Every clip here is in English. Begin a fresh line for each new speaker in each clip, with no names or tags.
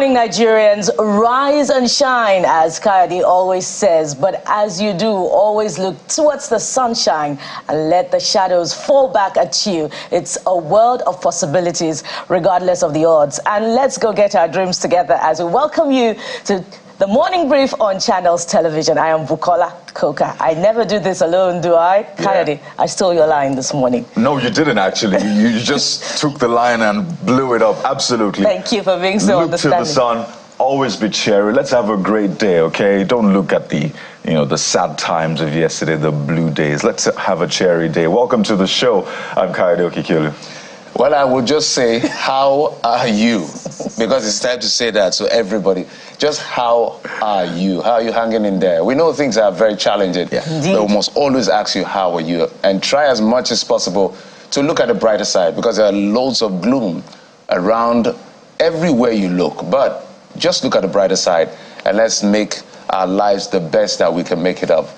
morning, Nigerians. Rise and shine, as Kayode always says. But as you do, always look towards the sunshine and let the shadows fall back at you. It's a world of possibilities, regardless of the odds. And let's go get our dreams together as we welcome you to the Morning Brief on Channels Television. I am Bukola Koka. I never do this alone, do I? Kayode, I stole your line this morning.
No, you didn't actually. You just took the line and blew it up. Absolutely.
Thank you for being so understanding.
Look to the sun. Always be cheery. Let's have a great day, okay? Don't look at the sad times of yesterday, the blue days. Let's have a cheery day. Welcome to the show. I'm Kayode Okikiolu.
Well, I would just say, how are you? Because it's time to say that, so everybody, just how are you? How are you hanging in there? We know things are very challenging, but we must always ask you, how are you? And try as much as possible to look at the brighter side, because there are loads of gloom around everywhere you look. But just look at the brighter side, and let's make our lives the best that we can make it up.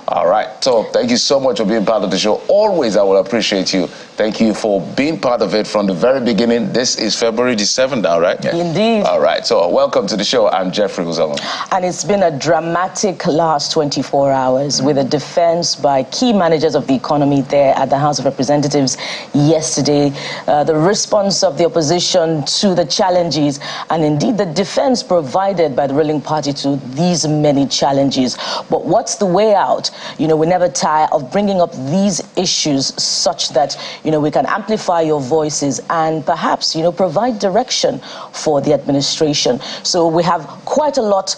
All right, so thank you so much for being part of the show. Always, I will appreciate you. Thank you for being part of it from the very beginning. This is February the 7th now, right?
Yeah. Indeed.
All right, so welcome to the show. I'm Jeffrey Uzoma.
And it's been a dramatic last 24 hours with a defense by key managers of the economy there at the House of Representatives yesterday. The response of the opposition to the challenges, and indeed the defense provided by the ruling party to these many challenges. But what's the way out? We never tire of bringing up these issues such that, we can amplify your voices and perhaps, provide direction for the administration. So we have quite a lot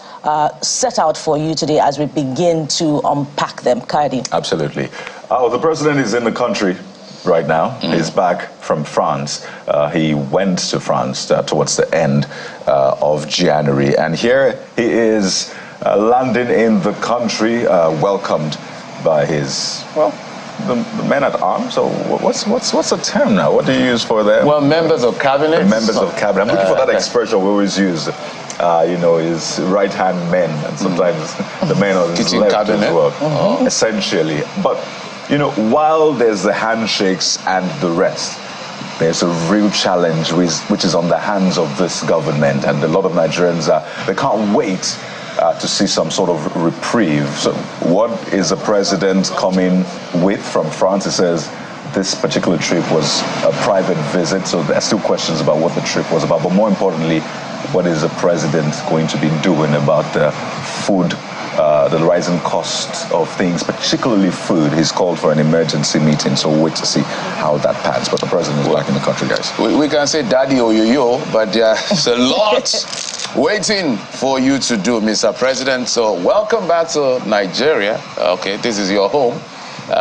set out for you today as we begin to unpack them. Kayode.
Absolutely. The president is in the country right now. He's back from France. He went to France towards the end of January. And here he is landing in the country, welcomed by his, the men at arms. So what's the term now? What do you use for them?
Well, members of cabinet.
Members of cabinet. I'm looking for that expression we always use. His right-hand men, and sometimes the men on his left cabinet as well, essentially. But, while there's the handshakes and the rest, there's a real challenge which is on the hands of this government, and a lot of Nigerians, they can't wait to see some sort of reprieve. So what is the president coming with from France? He says this particular trip was a private visit, so there are still questions about what the trip was about. But more importantly, what is the president going to be doing about the food, the rising cost of things, particularly food? He's called for an emergency meeting, so we'll wait to see how that pans. But the president is back in the country, guys.
We can say daddy or yo-yo, but there's a lot waiting for you to do, Mr. President. So welcome back to Nigeria. Okay, this is your home.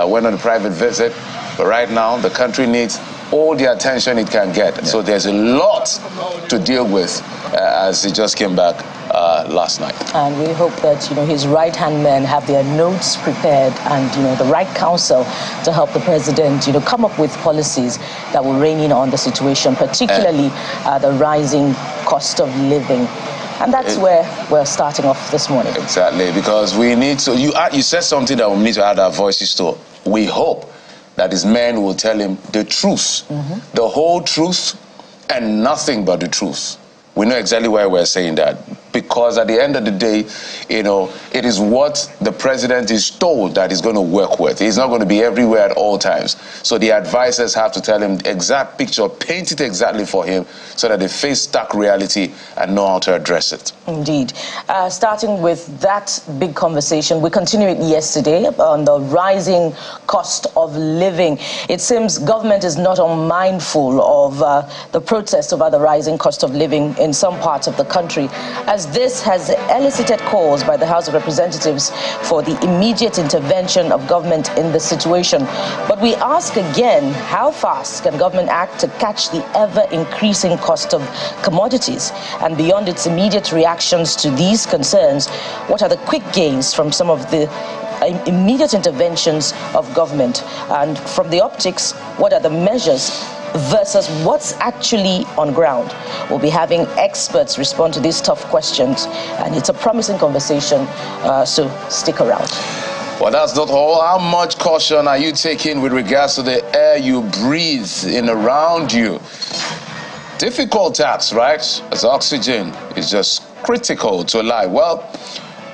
Went on a private visit, but right now the country needs all the attention it can get. Yeah. So there's a lot to deal with as he just came back last night. And
we hope that, his right-hand men have their notes prepared and, the right counsel to help the president, come up with policies that will rein in on the situation, particularly the rising cost of living. And that's where we're starting off this morning.
Exactly, because we need to, you said something that we need to add our voices to. We hope that his men will tell him the truth, the whole truth, and nothing but the truth. We know exactly why we're saying that, because at the end of the day, it is what the president is told that he's going to work with. He's not going to be everywhere at all times. So the advisors have to tell him the exact picture, paint it exactly for him, so that they face stark reality and know how to address it.
Indeed. Starting with that big conversation, we continued yesterday on the rising cost of living. It seems government is not unmindful of the protest over the rising cost of living in some parts of the country, as this has elicited calls by the House of Representatives for the immediate intervention of government in the situation. But we ask again, how fast can government act to catch the ever-increasing cost of commodities? And beyond its immediate reactions to these concerns, what are the quick gains from some of the immediate interventions of government? And from the optics, what are the measures versus what's actually on ground? We'll be having experts respond to these tough questions, and it's a promising conversation, so stick around.
Well, that's not all. How much caution are you taking with regards to the air you breathe in around you? difficult task, right? As oxygen is just critical to life. Well,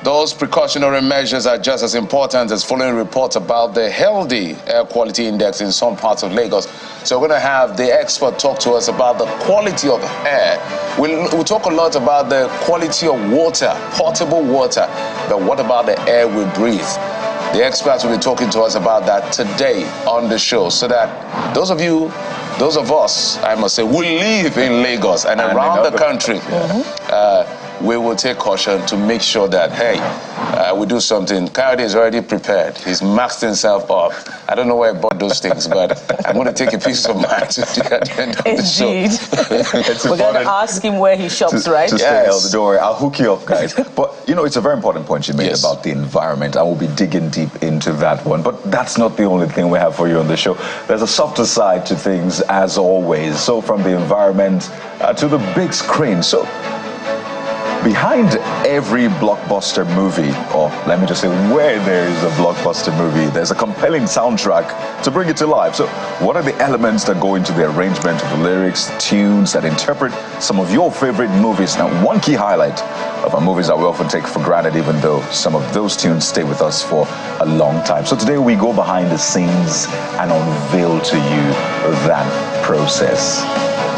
those precautionary measures are just as important as following reports about the healthy air quality index in some parts of Lagos. So we're going to have the expert talk to us about the quality of air. We'll talk a lot about the quality of water, potable water, but what about the air we breathe? The experts will be talking to us about that today on the show, so that those of us, I must say, who live in Lagos and around the country, we will take caution to make sure that, hey, we do something. Kayode is already prepared. He's maxed himself up. I don't know where I bought those things, but I'm going to take a piece of mine to at the end of the show.
Indeed. We're going to ask him where he shops, right?
To stay out the door. I'll hook you up, guys. But, you know, it's a very important point you made about the environment. I will be digging deep into that one. But that's not the only thing we have for you on the show. There's a softer side to things, as always. So from the environment to the big screen. So behind every blockbuster movie, or let me just say where there is a blockbuster movie, there's a compelling soundtrack to bring it to life. So what are the elements that go into the arrangement of the lyrics, tunes that interpret some of your favorite movies? Now, one key highlight of our movies that we often take for granted, even though some of those tunes stay with us for a long time. So today we go behind the scenes and unveil to you that process.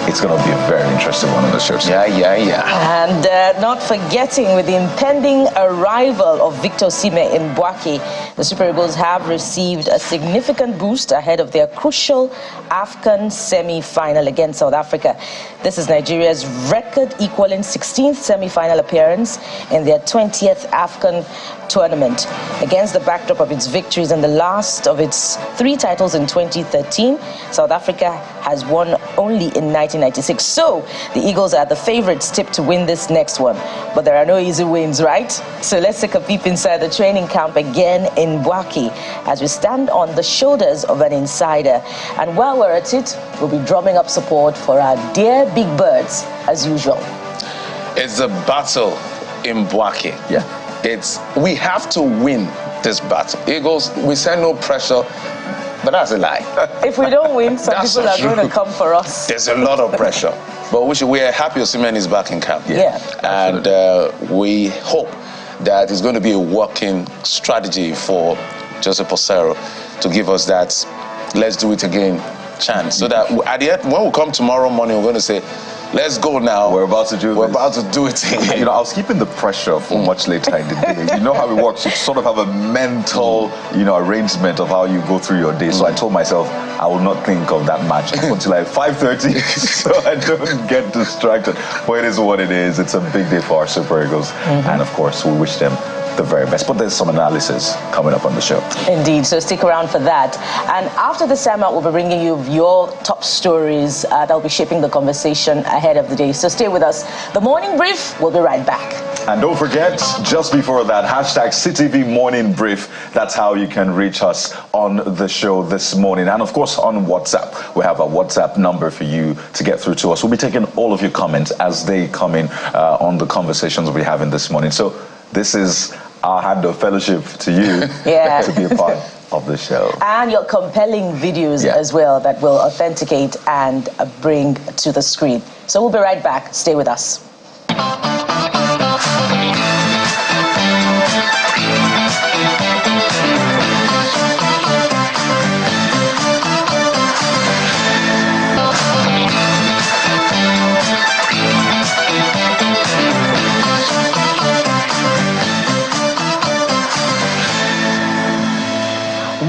It's going to be a very interesting one on the show.
And not forgetting, with the impending arrival of Victor Osimhen in Bouake, the Super Eagles have received a significant boost ahead of their crucial AFCON semi-final against South Africa. This is Nigeria's record-equaling 16th semi-final appearance in their 20th AFCON tournament. Against the backdrop of its victories in the last of its 3 titles in 2013, South Africa has won only in 1996. So the Eagles are the favorites tipped to win this next one. But there are no easy wins, right? So let's take a peep inside the training camp again in Bouake as we stand on the shoulders of an insider. And while we're at it, we'll be drumming up support for our dear big birds as usual.
It's a battle in Bouake. We have to win this battle. Eagles, we send no pressure, but that's a lie.
If we don't win, some people are going to come for us.
There's a lot of pressure. But we are happy Osimhen is back in camp. And we hope that it's going to be a working strategy for Joseph Osero to give us that let's do it again chance. So that at the end, when we come tomorrow morning, we're going to say, let's go now.
We're about to do this.
We're about to do it again.
You know, I was keeping the pressure for much later in the day. You know how it works. You sort of have a mental, arrangement of how you go through your day. So I told myself I will not think of that match until like 5:30, so I don't get distracted. But it is what it is. It's a big day for our Super Eagles. And of course, we wish them the very best. But there's some analysis coming up on the show.
Indeed, so stick around for that. And after the segment, we'll be bringing you your top stories that'll be shaping the conversation ahead of the day. So stay with us. The Morning Brief, we'll be right back.
And don't forget, just before that, #CTV Morning Brief. That's how you can reach us on the show this morning. And of course, on WhatsApp. We have a WhatsApp number for you to get through to us. We'll be taking all of your comments as they come in on the conversations we're having this morning. So this is our hand of fellowship to you to be a part of the show.
And your compelling videos as well that will authenticate and bring to the screen. So we'll be right back. Stay with us.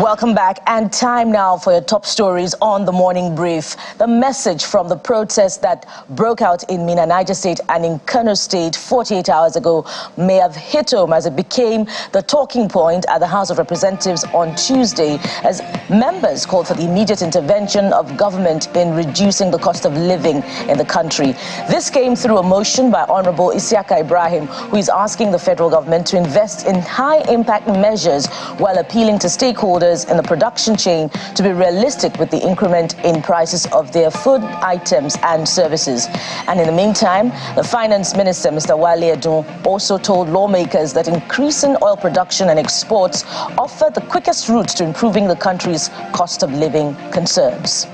Welcome back, and time now for your top stories on the Morning Brief. The message from the protests that broke out in Minna, Niger State and in Kano State 48 hours ago may have hit home as it became the talking point at the House of Representatives on Tuesday as members called for the immediate intervention of government in reducing the cost of living in the country. This came through a motion by Honorable Isiaka Ibrahim, who is asking the federal government to invest in high-impact measures while appealing to stakeholders in the production chain to be realistic with the increment in prices of their food items and services. And in the meantime, the Finance Minister, Mr. Wale Edun, also told lawmakers that increasing oil production and exports offer the quickest route to improving the country's cost of living concerns.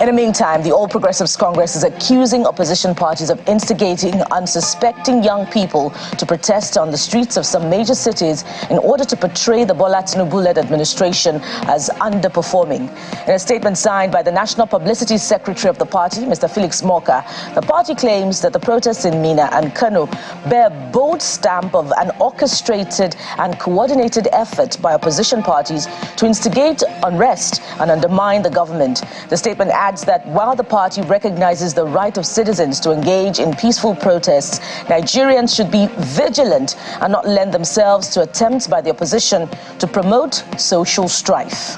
In the meantime, the All Progressives Congress is accusing opposition parties of instigating unsuspecting young people to protest on the streets of some major cities in order to portray the Bola Tinubu-led administration as underperforming. In a statement signed by the National Publicity Secretary of the party, Mr. Felix Morka, the party claims that the protests in Mina and Kano bear a bold stamp of an orchestrated and coordinated effort by opposition parties to instigate unrest and undermine the government. The statement adds that while the party recognizes the right of citizens to engage in peaceful protests, Nigerians should be vigilant and not lend themselves to attempts by the opposition to promote social strife.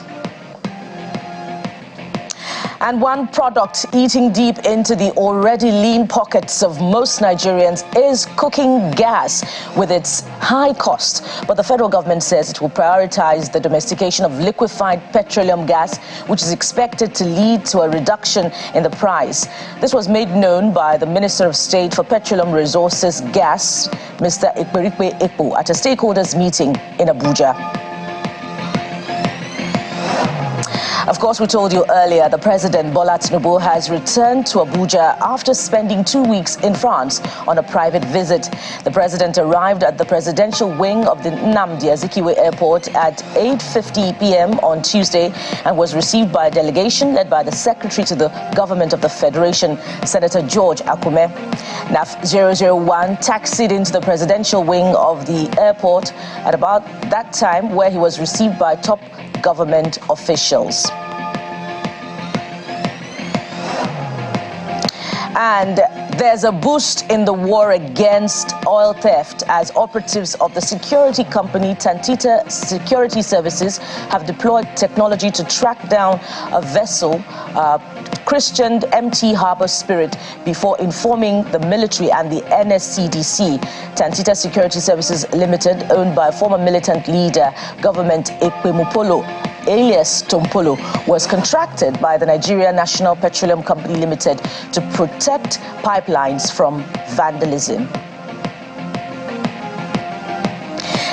And one product eating deep into the already lean pockets of most Nigerians is cooking gas with its high cost. But the federal government says it will prioritize the domestication of liquefied petroleum gas, which is expected to lead to a reduction in the price. This was made known by the Minister of State for Petroleum Resources Gas, Mr. Ekperikpe Ekpo, at a stakeholders meeting in Abuja. Of course, we told you earlier, the President Bola Tinubu has returned to Abuja after spending 2 weeks in France on a private visit. The President arrived at the presidential wing of the Nnamdi Azikiwe Airport at 8:50 p.m. on Tuesday and was received by a delegation led by the Secretary to the Government of the Federation, Senator George Akume. NAF 001 taxied into the presidential wing of the airport at about that time, where he was received by top government officials. And there's a boost in the war against oil theft as operatives of the security company Tantita Security Services have deployed technology to track down a vessel christened MT Harbor Spirit before informing the military and the NSCDC. Tantita Security Services Limited, owned by former militant leader Government Ekpemupolo, alias Tompolo, was contracted by the Nigeria National Petroleum Company Limited to protect pipelines from vandalism.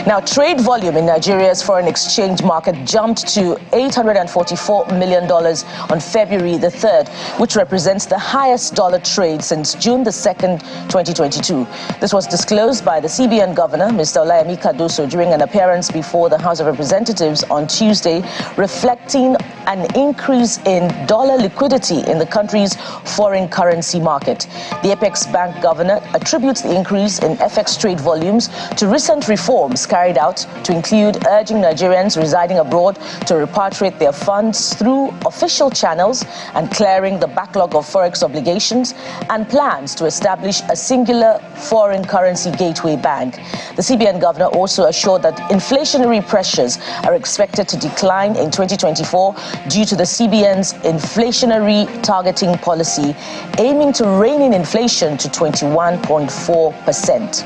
Now, trade volume in Nigeria's foreign exchange market jumped to $844 million on February the 3rd, which represents the highest dollar trade since June the 2nd, 2022. This was disclosed by the CBN Governor, Mr. Olayemi Cardoso, during an appearance before the House of Representatives on Tuesday, reflecting an increase in dollar liquidity in the country's foreign currency market. The Apex Bank Governor attributes the increase in FX trade volumes to recent reforms carried out to include urging Nigerians residing abroad to repatriate their funds through official channels and clearing the backlog of Forex obligations and plans to establish a singular foreign currency gateway bank. The CBN governor also assured that inflationary pressures are expected to decline in 2024 due to the CBN's inflationary targeting policy, aiming to rein in inflation to 21.4%.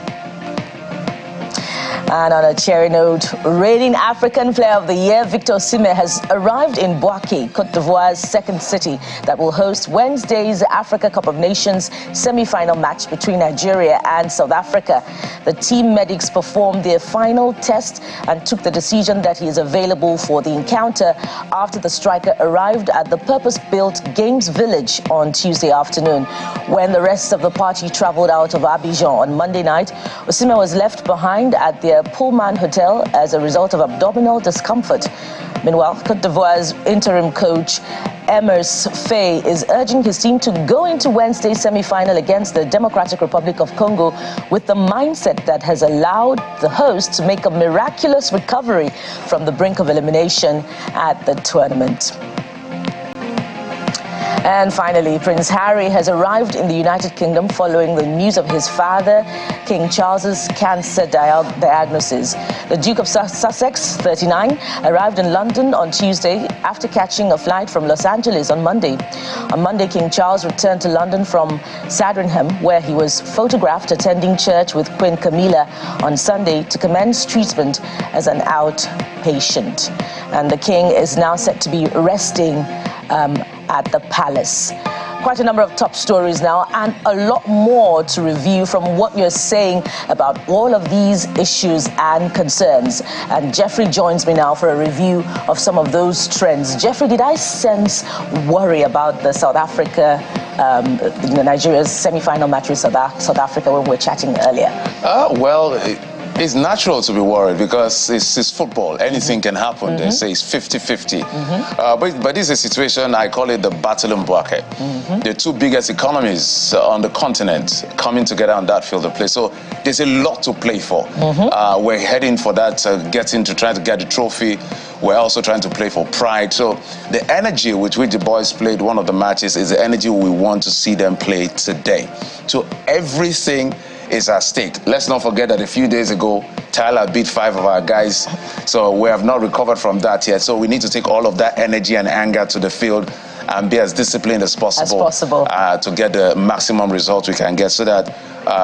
And on a cheery note, reigning African Player of the Year Victor Osimhen has arrived in Bouaké, Côte d'Ivoire's second city, that will host Wednesday's Africa Cup of Nations semi-final match between Nigeria and South Africa. The team medics performed their final test and took the decision that he is available for the encounter after the striker arrived at the purpose-built Games Village on Tuesday afternoon. When the rest of the party traveled out of Abidjan on Monday night, Osimhen was left behind at their Pullman Hotel as a result of abdominal discomfort. Meanwhile, Côte d'Ivoire's interim coach Emers Faye is urging his team to go into Wednesday's semi-final against the Democratic Republic of Congo with the mindset that has allowed the host to make a miraculous recovery from the brink of elimination at the tournament. And finally, Prince Harry has arrived in the United Kingdom following the news of his father, King Charles's cancer diagnosis. The Duke of Sussex, 39, arrived in London on Tuesday after catching a flight from Los Angeles on Monday. On Monday, King Charles returned to London from Sandringham, where he was photographed attending church with Queen Camilla on Sunday to commence treatment as an outpatient. And the King is now set to be resting at the palace. quite a number of top stories now and a lot more to review from what you're saying about all of these issues and concerns. And Jeffrey joins me now for a review of some of those trends. Jeffrey, did I sense worry about the South Africa, Nigeria's semi-final match with South Africa when we were chatting earlier?
It's natural to be worried because it's football. Anything can happen. They say it's 50-50. But this is a situation, I call it the battle in bucket. The two biggest economies on the continent coming together on that field of play. So there's a lot to play for. We're heading for that, trying to get the trophy. We're also trying to play for pride. So the energy with which the boys played one of the matches is the energy we want to see them play today. So everything is at stake. Let's not forget that a few days ago, Tyler beat 5 of our guys. So we have not recovered from that yet. So we need to take all of that energy and anger to the field and be as disciplined as possible, to get the maximum result we can get so that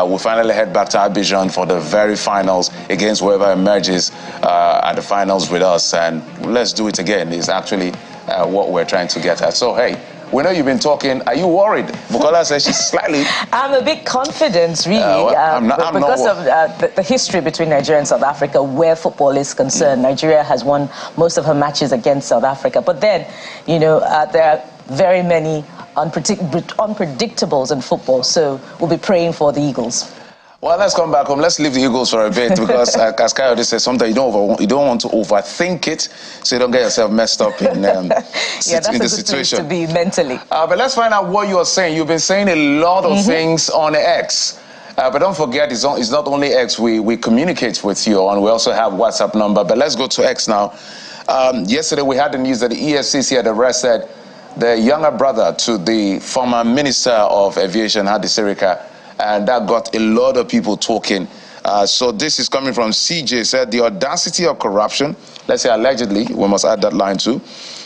we finally head back to Abidjan for the very finals against whoever emerges at the finals with us. And let's do it again is actually what we're trying to get at. So, hey, we know you've been talking. Are you worried? Bukola says she's slightly.
I'm a bit confident, really, because of the history between Nigeria and South Africa, where football is concerned. Nigeria has won most of her matches against South Africa. But then, you know, there are very many unpredictables in football. So we'll be praying for the Eagles.
Well, let's come back home. Let's leave the Eagles for a bit because, as Kayode said, sometimes you don't want to overthink it, so you don't get yourself messed up in the situation.
To be mentally.
But let's find out what you're saying. You've been saying a lot of things on X. But don't forget, it's not only X we communicate with you on. We also have WhatsApp number. But let's go to X now. Yesterday, we had the news that the EFCC had arrested the younger brother to the former Minister of Aviation, Hadi Sirika. And that got a lot of people talking. So this is coming from CJ, said the audacity of corruption, let's say allegedly, we must add that line too.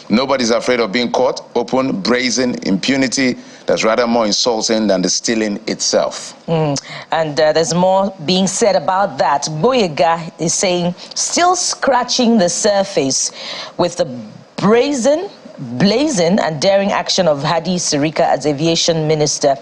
Nobody's afraid of being caught, open, brazen, impunity. That's rather more insulting than the stealing itself.
And there's more being said about that. Boyega is saying, still scratching the surface with the blazing and daring action of Hadi Sirika as aviation minister.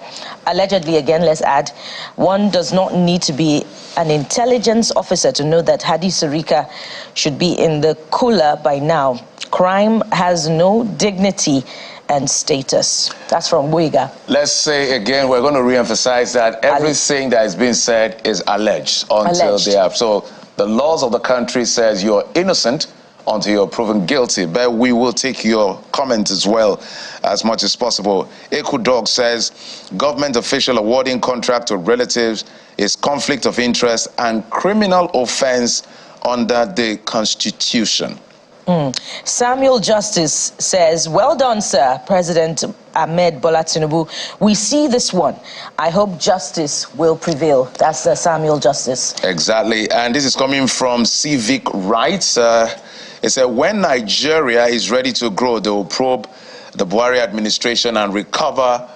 Allegedly, again, let's add, one does not need to be an intelligence officer to know that Hadi Sirika should be in the cooler by now. Crime has no dignity and status. That's from Boyega.
Let's say again, we're going to re-emphasize that everything that is being said is alleged until they have. So the laws of the country says you're innocent until you're proven guilty. But we will take your comment as well as much as possible. Eku Dog says, government official awarding contract to relatives is conflict of interest and criminal offense under the Constitution.
Samuel Justice says, well done, sir, President Ahmed Bola Tinubu. We see this one. I hope justice will prevail. That's Samuel Justice.
Exactly. And this is coming from Civic Rights. It said, when Nigeria is ready to grow, they will probe the Buhari administration and recover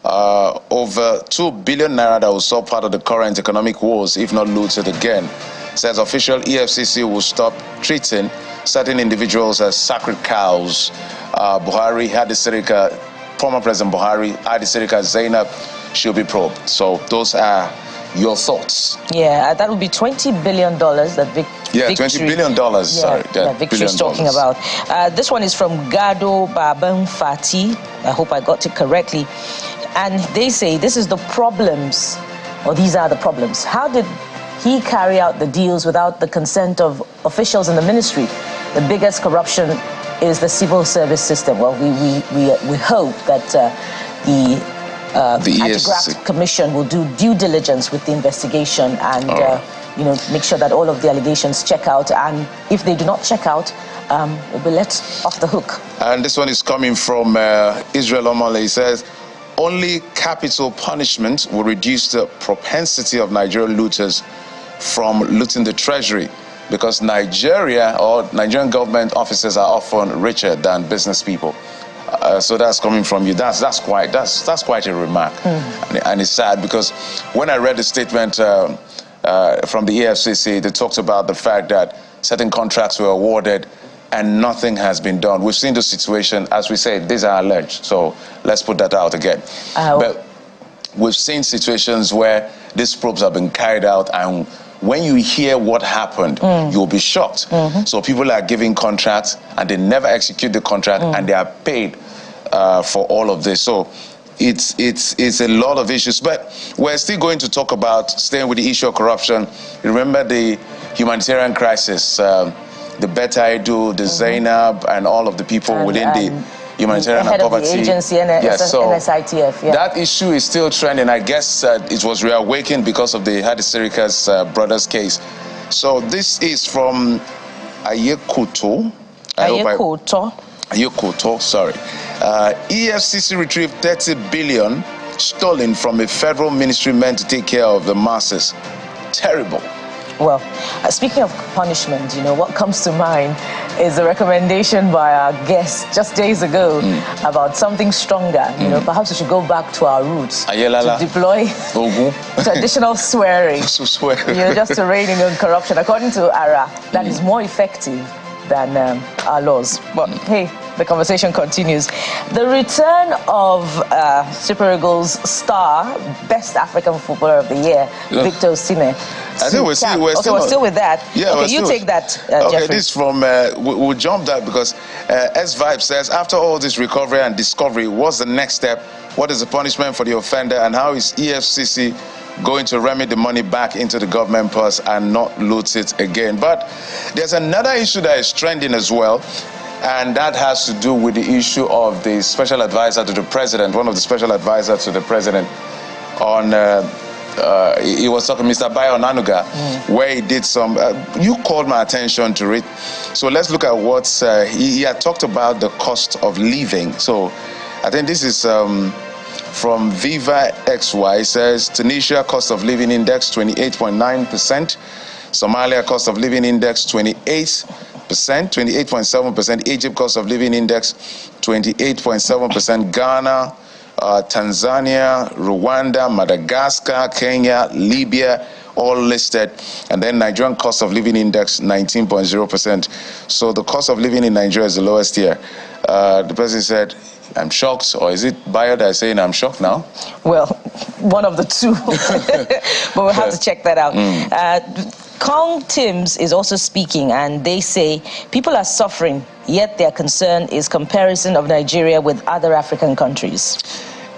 over 2 billion naira that will solve part of the current economic woes, if not looted again. It says official EFCC will stop treating certain individuals as sacred cows. Buhari, Hadi Sirika, former President Buhari, Hadi Sirika, Zainab should be probed. So those are your thoughts.
Yeah, that would be $20 billion that
$20 billion. Sorry,
that Victory's talking about. This one is from Gado Baban Fati. I hope I got it correctly. And they say this is the problems, or these are the problems. How did he carry out the deals without the consent of officials in the ministry? The biggest corruption is the civil service system. Well, we hope that the Anti-Graft Commission will do due diligence with the investigation and you know, make sure that all of the allegations check out. And if they do not check out, we'll be let off the hook.
And this one is coming from Israel Omale. He says, only capital punishment will reduce the propensity of Nigerian looters from looting the treasury, because Nigeria or Nigerian government officers are often richer than business people. So that's coming from you. That's quite a remark, and it's sad because when I read the statement from the EFCC, they talked about the fact that certain contracts were awarded and nothing has been done. We've seen the situation, as we said, these are alleged, so let's put that out again. But we've seen situations where these probes have been carried out, and when you hear what happened, you'll be shocked. So people are giving contracts, and they never execute the contract, and they are paid for all of this. So it's a lot of issues, but we're still going to talk about staying with the issue of corruption. Remember the humanitarian crisis, the Beta Edu, the Zainab, and all of the people within the humanitarian
and
poverty.
Of the agency, NSITF,
that issue is still trending. I guess it was reawakened because of the Hadisirika's brothers case. So this is from Ayekuto. Ayekuto, sorry. EFCC retrieved 30 billion stolen from a federal ministry meant to take care of the masses. Terrible.
Well, speaking of punishment, you know, what comes to mind is a recommendation by our guest just days ago about something stronger. You know, perhaps we should go back to our roots to deploy traditional swearing. You know, just to rein in corruption. According to ARA, that is more effective than our laws. But hey, the conversation continues. The return of Super Eagles star, best African footballer of the year, Victor Osimhen.
I think we're still
with that.
Yeah,
okay, you take that,
okay,
Jeffrey.
This from, we'll jump that because S-Vibe says, after all this recovery and discovery, what's the next step? What is the punishment for the offender? And how is EFCC going to remit the money back into the government purse and not loot it again? But there's another issue that is trending as well, and that has to do with the issue of the special advisor to the president, one of the special advisors to the president on, he was talking, Mr. Bayo Nanuga, where he did some, you called my attention to it. So let's look at what, he had talked about the cost of living. So I think this is from Viva XY, says Tunisia cost of living index 28.9%, Somalia cost of living index 28.7%, Egypt cost of living index 28.7%, Ghana, Tanzania, Rwanda, Madagascar, Kenya, Libya, all listed, and then Nigerian cost of living index 19.0%. So the cost of living in Nigeria is the lowest here. The president said, I'm shocked, or is it Bayo that is saying I'm shocked now?
Well, one of the two, but we'll have to check that out. Kong Tims is also speaking, and they say people are suffering, yet their concern is comparison of Nigeria with other African countries.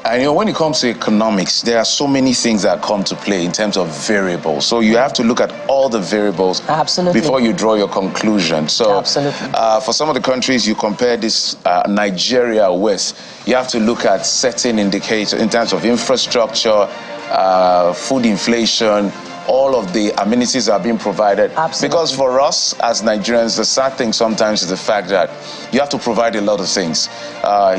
And you know, when it comes to economics, there are so many things that come to play in terms of variables. So you have to look at all the variables before you draw your conclusion. So for some of the countries you compare this Nigeria with, you have to look at certain indicators in terms of infrastructure, food inflation, all of the amenities are being provided. Because for us as Nigerians, the sad thing sometimes is the fact that you have to provide a lot of things.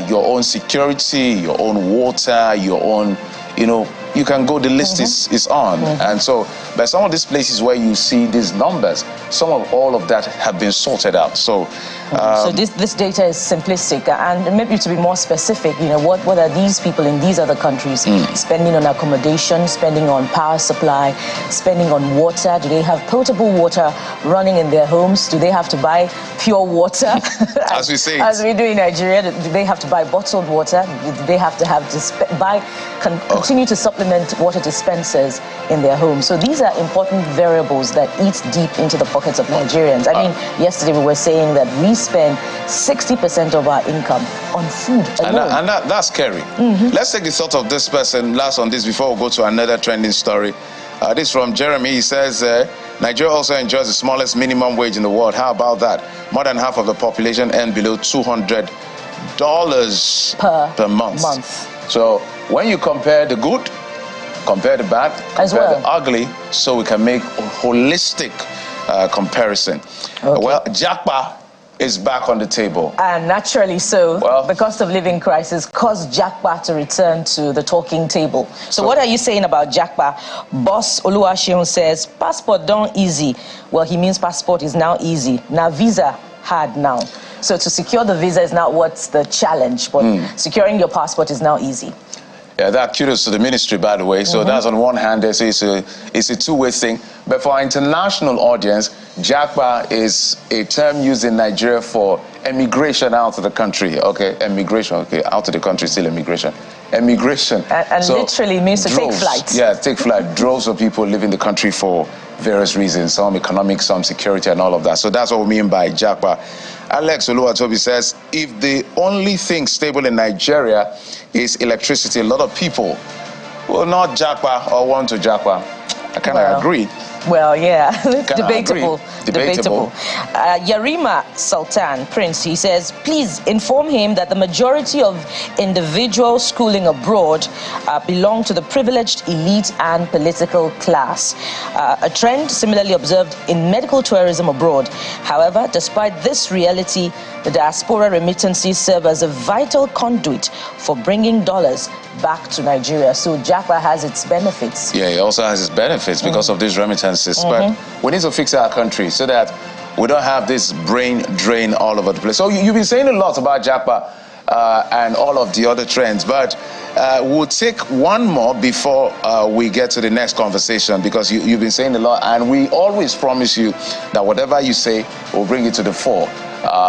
Your own security, your own water, your own, you know, you can go, the list is on. And so, but some of these places where you see these numbers, some of all of that have been sorted out. So,
so this data is simplistic, and maybe to be more specific, you know, what are these people in these other countries spending on accommodation, spending on power supply, spending on water? Do they have potable water running in their homes? Do they have to buy pure water?
As we say,
as we do in Nigeria, do they have to buy bottled water? Do they have to continue to supplement water dispensers in their homes? So these are important variables that eat deep into the pockets of Nigerians. I mean, yesterday we were saying that we spend 60% of our income on food alone.
And that's scary. Let's take the thought of this person last on this before we go to another trending story. This from Jeremy. He says, Nigeria also enjoys the smallest minimum wage in the world. How about that? More than half of the population earn below $200 per month. So when you compare the good, compare the bad, compare the ugly, so we can make a holistic comparison. Well, Japa is back on the table. And
naturally so. Well, the cost of living crisis caused Japa to return to the talking table. So what are you saying about Japa? Boss Oluwaseun says, passport done easy. Well, he means passport is now easy. Now visa hard now. So to secure the visa is not what's the challenge, but securing your passport is now easy.
Yeah, that kudos to the ministry, by the way. So that's on one hand, they say it's a two-way thing. But for our international audience, Japa is a term used in Nigeria for emigration out of the country. Okay, emigration. Okay, out of the country, still emigration. Emigration.
And so literally means to take flight.
Yeah, take flight. Droves of people leaving the country for various reasons, some economic, some security, and all of that. So that's what we mean by Japa. Alex Oluwatobi says, if the only thing stable in Nigeria is electricity, a lot of people will not Japa or want to Japa. I kind of agree.
Well, yeah, debatable. Yarima Sultan, Prince, he says, please inform him that the majority of individual schooling abroad belong to the privileged elite and political class. A trend similarly observed in medical tourism abroad. However, despite this reality, the diaspora remittances serve as a vital conduit for bringing dollars back to Nigeria. So Japa has its benefits.
Yeah, it also has its benefits because of these remittances. But we need to fix our country so that we don't have this brain drain all over the place. So you've been saying a lot about Japa and all of the other trends, but we'll take one more before we get to the next conversation, because you've been saying a lot, and we always promise you that whatever you say, we'll bring it to the fore.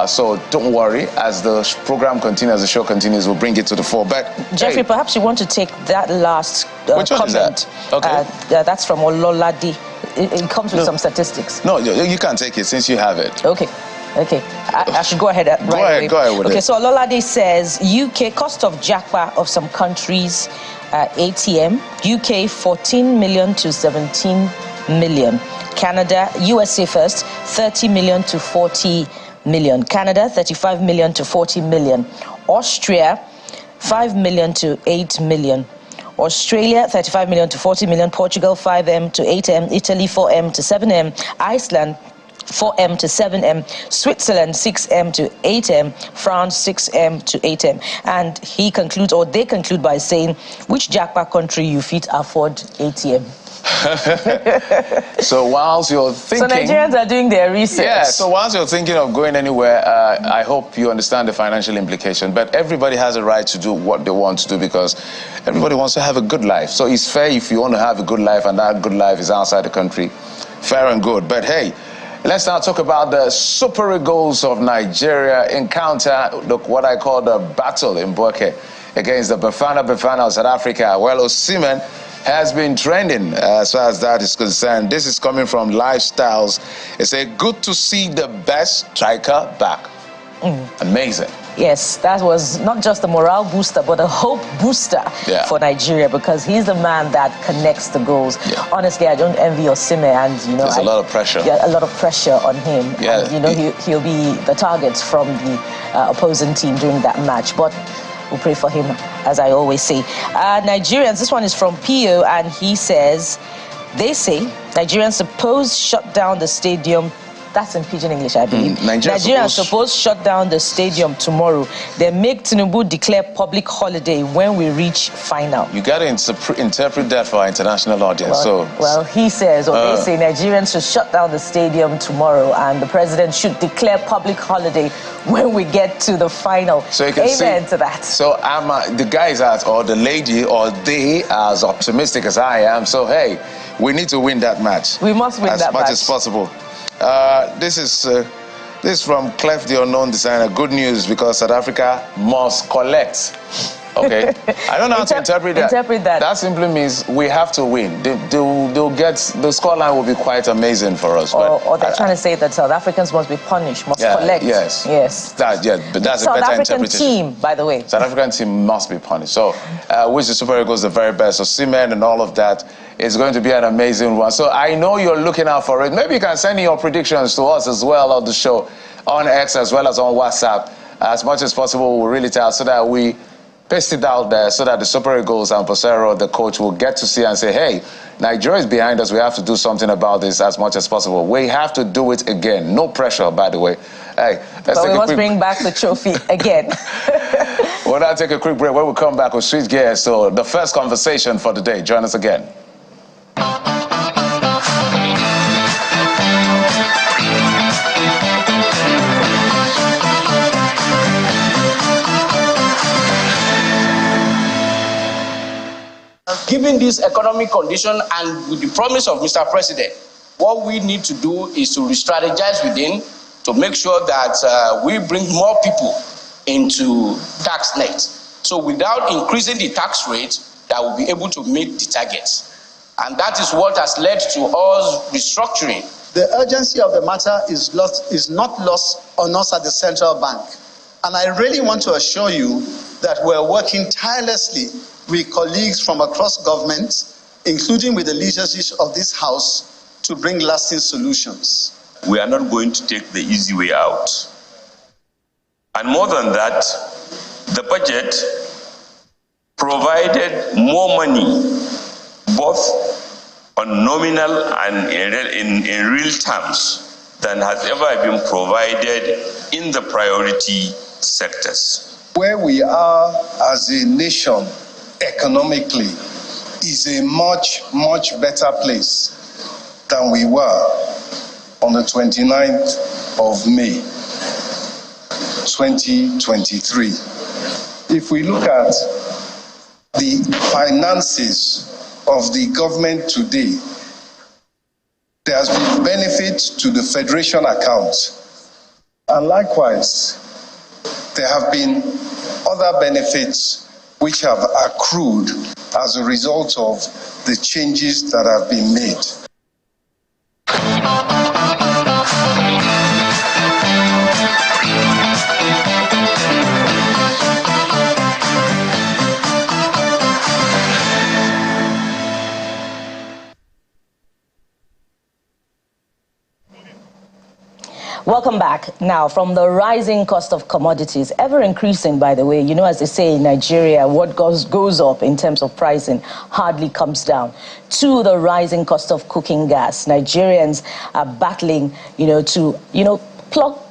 So don't worry, as the program continues, as the show continues, we'll bring it to the fore. But
Jeffrey, perhaps you want to take that last
which one
comment.
Is that? Okay.
That's from Ololade. It comes with some statistics.
No, you can take it since you have it.
Okay. I should go ahead right away.
Go ahead with it.
Okay, so Ololade says, UK cost of Japa of some countries, ATM, UK 14 million to 17 million. Canada, USA first, 30 million to 40 million. Canada, 35 million to 40 million. Austria, 5 million to 8 million. Australia, 35 million to 40 million. Portugal, 5M to 8M. Italy, 4M to 7M. Iceland, 4M to 7M. Switzerland, 6M to 8M. France, 6M to 8M. And he concludes, or they conclude by saying, which Japa country you fit afford ATM?
So whilst you're thinking...
So Nigerians are doing their research.
Yeah, so whilst you're thinking of going anywhere, I hope you understand the financial implication. But everybody has a right to do what they want to do, because everybody wants to have a good life. So it's fair if you want to have a good life and that good life is outside the country. Fair and good. But hey, let's now talk about the Super Eagles of Nigeria encounter, look, what I call the battle in Boke against the Bafana of South Africa. Well, Osimhen has been trending as far as that is concerned. This is coming from Lifestyles. It's a good to see the best striker back. Amazing.
Yes, that was not just a morale booster, but a hope booster for Nigeria, because he's the man that connects the goals. Yeah. Honestly, I don't envy Osimhen, and
there's a lot of pressure.
Yeah, a lot of pressure on him. Yeah, and, he'll be the target from the opposing team during that match. But we'll pray for him, as I always say. Nigerians, this one is from Pio, and he says, they say Nigerians suppose shut down the stadium. That's in Pidgin English, I believe. Nigerians suppose shut down the stadium tomorrow. They make Tinubu declare public holiday when we reach final.
You got to interpret that for our international audience.
Well, he says, or they say, Nigerians should shut down the stadium tomorrow, and the president should declare public holiday when we get to the final. So you can Amen to that. So
the guys or the lady or they are as optimistic as I am. So hey, we need to win that match.
We must win that match
as much as possible. This is from Clef, the unknown designer. Good news, because South Africa must collect. Okay, I don't know how to interpret that. That simply means we have to win. They'll get the scoreline will be quite amazing for us.
Or they're trying to say that South Africans must be punished, must collect.
Yes. But that's
South
a better
African
interpretation.
Team, by the way.
South African team must be punished. So, wish the Super Eagles the very best. So, Osimhen and all of that is going to be an amazing one. So, I know you're looking out for it. Maybe you can send in your predictions to us as well on the show, on X as well as on WhatsApp. As much as possible, we'll really tell so that we paste it out there so that the Super Eagles and Posero, the coach, will get to see and say, hey, Nigeria is behind us. We have to do something about this as much as possible. We have to do it again. No pressure, by the way. Hey,
we must bring back the trophy again.
We'll now take a quick break. When we come back, we'll switch gears. So the first conversation for the day. Join us again.
given this economic condition and with the promise of Mr. President, what we need to do is to re-strategize within to make sure that we bring more people into tax net. So without increasing the tax rate, that will be able to meet the targets. And that is what has led to us restructuring.
The urgency of the matter is not lost on us at the central bank. And I really want to assure you that we're working tirelessly with colleagues from across government, including with the leadership of this House, to bring lasting solutions.
We are not going to take the easy way out. And more than that, the budget provided more money, both on nominal and in real terms, than has ever been provided in the priority sectors.
Where we are as a nation economically is a much, much better place than we were on the 29th of May, 2023. If we look at the finances of the government today, there has been benefit to the Federation account. And likewise, there have been other benefits which have accrued as a result of the changes that have been made.
Welcome back. Now, from the rising cost of commodities, ever increasing, by the way, you know, as they say in Nigeria, what goes up in terms of pricing hardly comes down, to the rising cost of cooking gas. Nigerians are battling, to,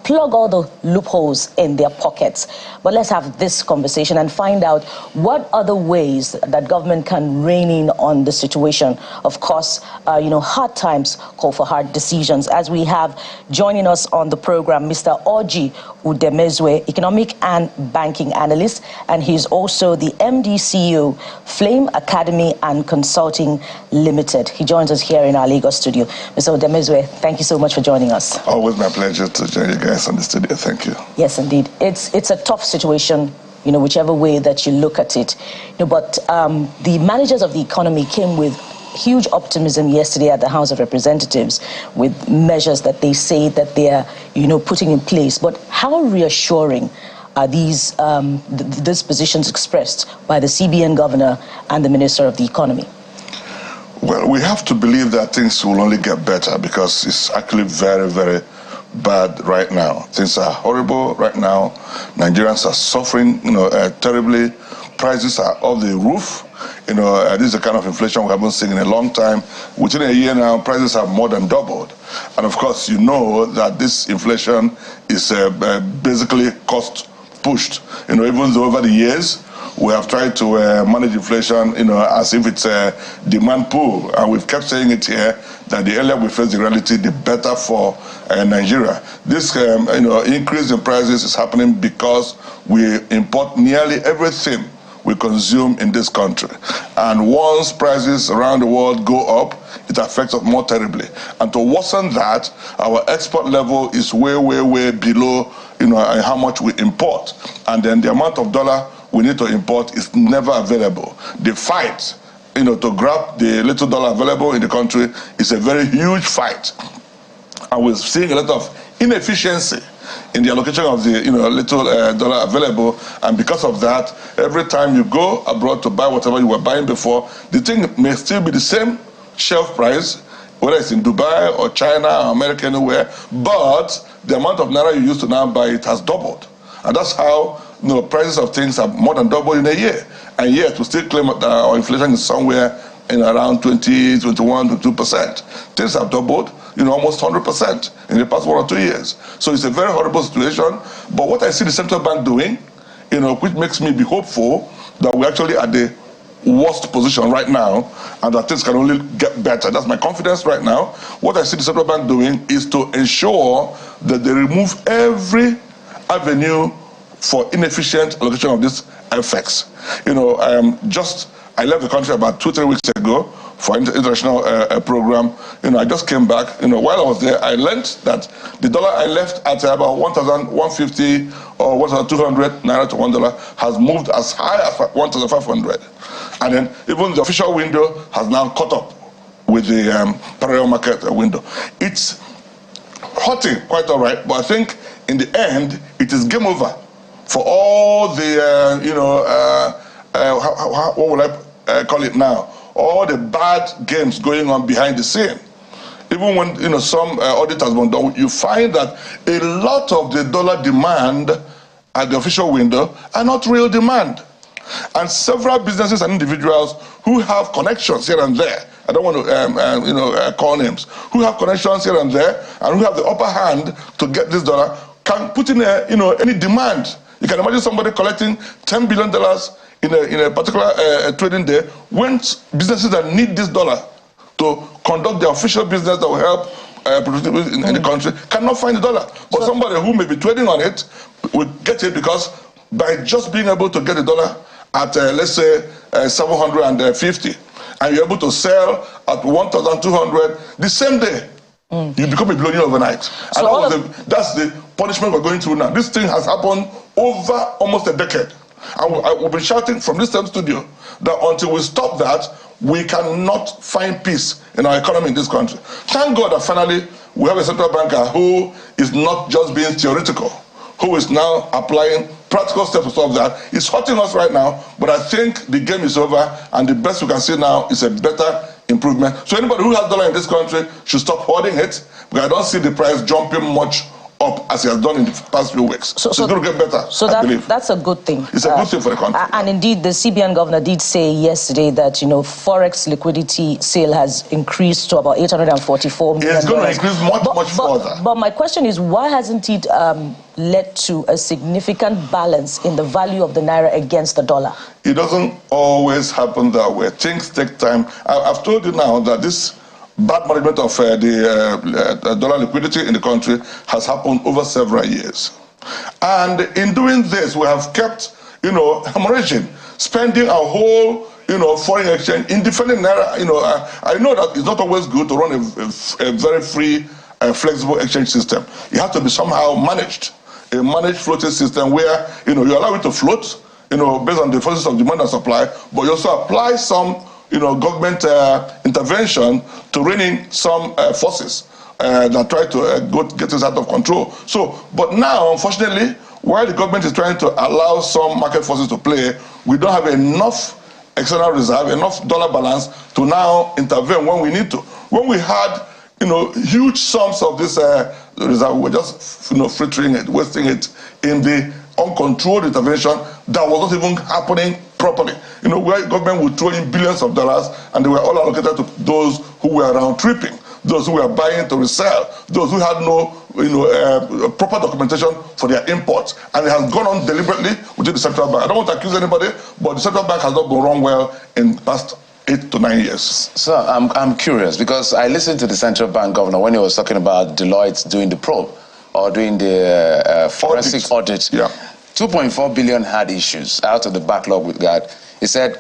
plug all the loopholes in their pockets. But let's have this conversation and find out what other ways that government can rein in on the situation. Of course, hard times call for hard decisions. As we have joining us on the program, Mr. Orji Udemezwe, economic and banking analyst, and he's also the MD CEO, Flame Academy and Consulting Limited. He joins us here in our Lagos studio. Mr. Udemezwe, thank you so much for joining us.
Always my pleasure to join you guys on the studio. Thank you.
Yes, indeed. It's a tough situation, whichever way that you look at it. But the managers of the economy came with huge optimism yesterday at the House of Representatives with measures that they say that they are, putting in place. But how reassuring are these positions expressed by the CBN governor and the Minister of the Economy?
Well, we have to believe that things will only get better because it's actually very, very bad right now. Things are horrible right now. Nigerians are suffering, terribly. Prices are off the roof. This is the kind of inflation we haven't seen in a long time. Within a year now, prices have more than doubled. And of course, you know that this inflation is basically cost pushed. Even though over the years, we have tried to manage inflation, as if it's a demand pull. And we've kept saying it here that the earlier we face the reality, the better for Nigeria. This, increase in prices is happening because we import nearly everything we consume in this country. And once prices around the world go up, it affects us more terribly. And to worsen that, our export level is way, way, way below, how much we import. And then the amount of dollar we need to import is never available. The fight, to grab the little dollar available in the country is a very huge fight. And we're seeing a lot of inefficiency in the allocation of the little dollar available, and because of that, every time you go abroad to buy whatever you were buying before, the thing may still be the same shelf price, whether it's in Dubai or China or America, anywhere, but the amount of naira you used to now buy it has doubled. And that's how prices of things have more than doubled in a year. And yet we still claim that our inflation is somewhere in around 20, 21 to 2%. Things have doubled, almost 100% in the past 1 or 2 years. So it's a very horrible situation. But what I see the central bank doing, which makes me be hopeful that we're actually at the worst position right now and that things can only get better. That's my confidence right now. What I see the central bank doing is to ensure that they remove every avenue for inefficient allocation of this FX. Just I left the country about 2-3 weeks ago for an international program. I just came back. While I was there, I learned that the dollar I left at about 1,150 or 1,200 naira to $1 has moved as high as 1,500. And then even the official window has now caught up with the parallel market window. It's hurting quite all right, but I think in the end, it is game over for all the, what will I call it now? All the bad games going on behind the scene. Even when some audit has been done, you find that a lot of the dollar demand at the official window are not real demand. And several businesses and individuals who have connections here and there, I don't want to call names, who have connections here and there and who have the upper hand to get this dollar can put in any demand. You can imagine somebody collecting $10 billion in a particular trading day when businesses that need this dollar to conduct the official business that will help productivity in the country cannot find the dollar. But somebody who may be trading on it will get it because by just being able to get the dollar at, let's say, 750, and you're able to sell at 1,200 the same day, you become a billionaire overnight. So and that's the punishment we're going through now. This thing has happened over almost a decade. And we've been shouting from this same studio that until we stop that, we cannot find peace in our economy in this country. Thank God that finally we have a central banker who is not just being theoretical, who is now applying practical steps to solve that. It's hurting us right now, but I think the game is over, and the best we can see now is a better improvement. So anybody who has dollar in this country should stop hoarding it, because I don't see the price jumping much up as it has done in the past few weeks. So it's going to get better, I believe.
That's a good thing.
It's a good thing for the country.
And indeed, the CBN governor did say yesterday that, Forex liquidity sale has increased to about $844 million.
It's going to increase much further.
But my question is, why hasn't it led to a significant balance in the value of the naira against the dollar?
It doesn't always happen that way. Things take time. I've told you now that this bad management of the dollar liquidity in the country has happened over several years. And in doing this, we have kept, hemorrhaging, spending our whole, foreign exchange in defending naira. I know that it's not always good to run a very free, flexible exchange system. It has to be somehow managed, a managed floating system where, you allow it to float, based on the forces of demand and supply, but you also apply some government intervention to rein in some forces that try to get us out of control. But now, unfortunately, while the government is trying to allow some market forces to play, we don't have enough external reserve, enough dollar balance to now intervene when we need to. When we had, huge sums of this reserve, we were just, filtering it, wasting it in the uncontrolled intervention that was not even happening properly. Where government would throw in billions of dollars and they were all allocated to those who were around tripping, those who were buying to resell, those who had no proper documentation for their imports. And it has gone on deliberately within the central bank. I don't want to accuse anybody, but the central bank has not been run well in the past 8 to 9 years.
So I'm curious, because I listened to the central bank governor when he was talking about Deloitte doing the probe or doing the forensic audit.
Yeah.
2.4 billion had issues out of the backlog with that. He said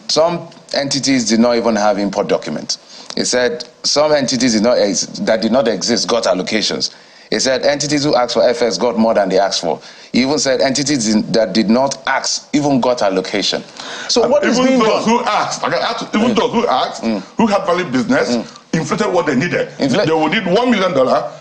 some entities did not even have import documents. He said some entities that did not exist got allocations. He said entities who asked for FX got more than they asked for. He even said entities that did not ask even got allocation. So
and
what is being done?
Those who asked, those who asked, who had valid business, inflated what they needed. They will need $1 million,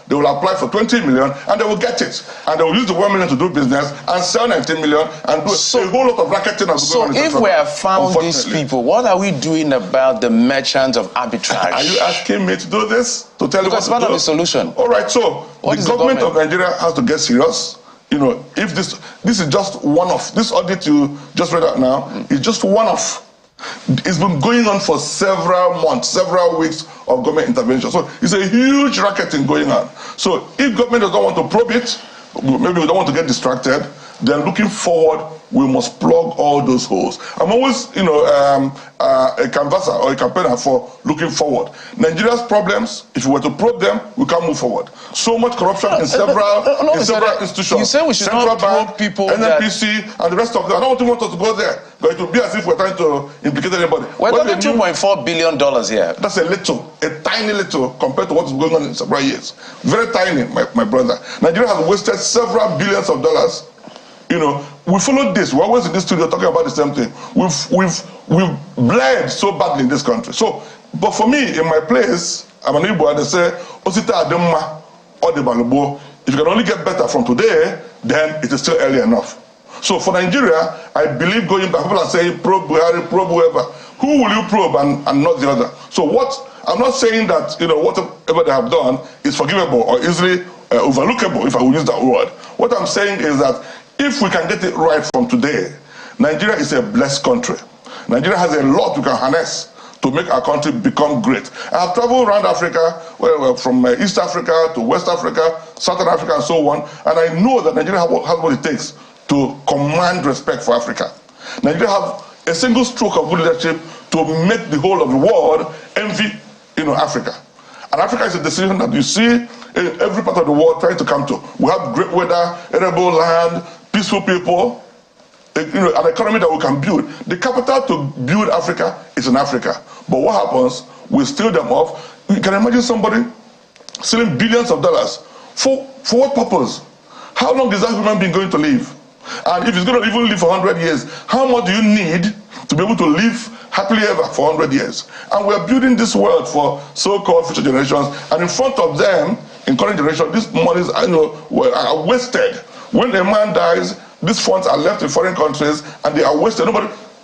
they will apply for 20 million, and they will get it. And they will use the 1 million to do business and sell 19 million and do a whole lot of racketing.
So if we have found these people, what are we doing about the merchants of arbitrage?
Are you asking me to do this? To tell you what to do?
Because part of the solution.
All right, so the government of Nigeria has to get serious. If this is just one-off, this audit you just read out now is just one-off. It's been going on for several months, several weeks of government intervention. So it's a huge racketing going on. So if government does not want to probe it, maybe we don't want to get distracted, then looking forward, we must plug all those holes. I'm always, a canvasser or a campaigner for looking forward. Nigeria's problems, if we were to probe them, we can't move forward. So much corruption in several institutions.
You say we should
Central
not probe
Bank,
people
NNPC, and the rest of them. I don't want us to go there, but it will be as if we're trying to implicate anybody.
We're talking $2.4 billion here.
That's a tiny little, compared to what is going on in several years. Very tiny, my brother. Nigeria has wasted several billions of dollars. We followed this. We're always in this studio talking about the same thing. We've bled so badly in this country. So, but for me, in my place, I'm an Igbo, and they say, Osita Ademma or the Balubo. If you can only get better from today, then it is still early enough. So for Nigeria, I believe going back, people are saying probe Buhari, probe whoever. Who will you probe and not the other? So I'm not saying that whatever they have done is forgivable or easily overlookable, if I will use that word. What I'm saying is that if we can get it right from today, Nigeria is a blessed country. Nigeria has a lot we can harness to make our country become great. I have traveled around Africa, from East Africa to West Africa, Southern Africa, and so on, and I know that Nigeria has what it takes to command respect for Africa. Nigeria has a single stroke of good leadership to make the whole of the world envy Africa. And Africa is a decision that you see in every part of the world trying to come to. We have great weather, arable land, peaceful people, an economy that we can build. The capital to build Africa is in Africa. But what happens? We steal them off. You can imagine somebody stealing billions of dollars. For what purpose? How long is that human being going to live? And if he's going to even live for 100 years, how much do you need to be able to live happily ever for 100 years? And we're building this world for so-called future generations. And in front of them, in current generation, these monies are wasted. When a man dies, these funds are left in foreign countries and they are wasted.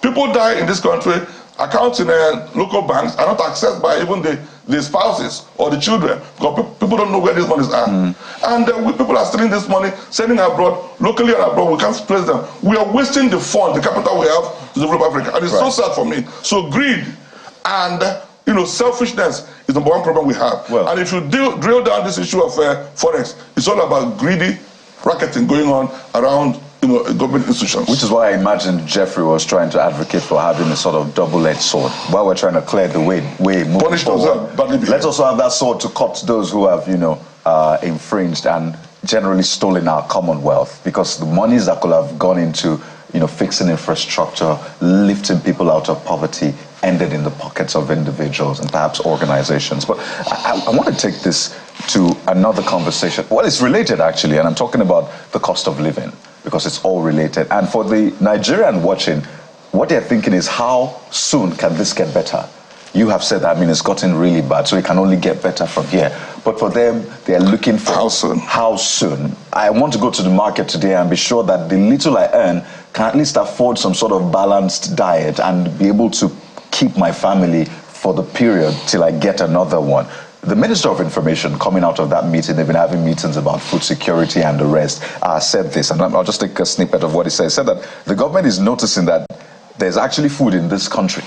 People die in this country, accounts in local banks are not accessed by even the spouses or the children, because people don't know where these monies are. And people are stealing this money, sending abroad, locally and abroad. We can't place them. We are wasting the fund, the capital we have to develop Africa. And it's so sad for me. So greed and selfishness is the number one problem we have. And if you drill down this issue of Forex, it's all about greedy racketing going on around government institutions.
Which is why I imagine Jeffrey was trying to advocate for having a sort of double-edged sword. While we're trying to clear the way moving forward, let's also have that sword to cut those who have, infringed and generally stolen our commonwealth, because the monies that could have gone into, fixing infrastructure, lifting people out of poverty, ended in the pockets of individuals and perhaps organizations. But I want to take this to another conversation. Well, it's related actually, and I'm talking about the cost of living, because it's all related. And for the Nigerian watching, what they're thinking is, how soon can this get better? You have said, it's gotten really bad, so it can only get better from here. But for them, they're looking for
how soon.
How soon? I want to go to the market today and be sure that the little I earn can at least afford some sort of balanced diet and be able to keep my family for the period till I get another one. The Minister of Information, coming out of that meeting, they've been having meetings about food security and the rest, said this, and I'll just take a snippet of what he said. He said that the government is noticing that there's actually food in this country.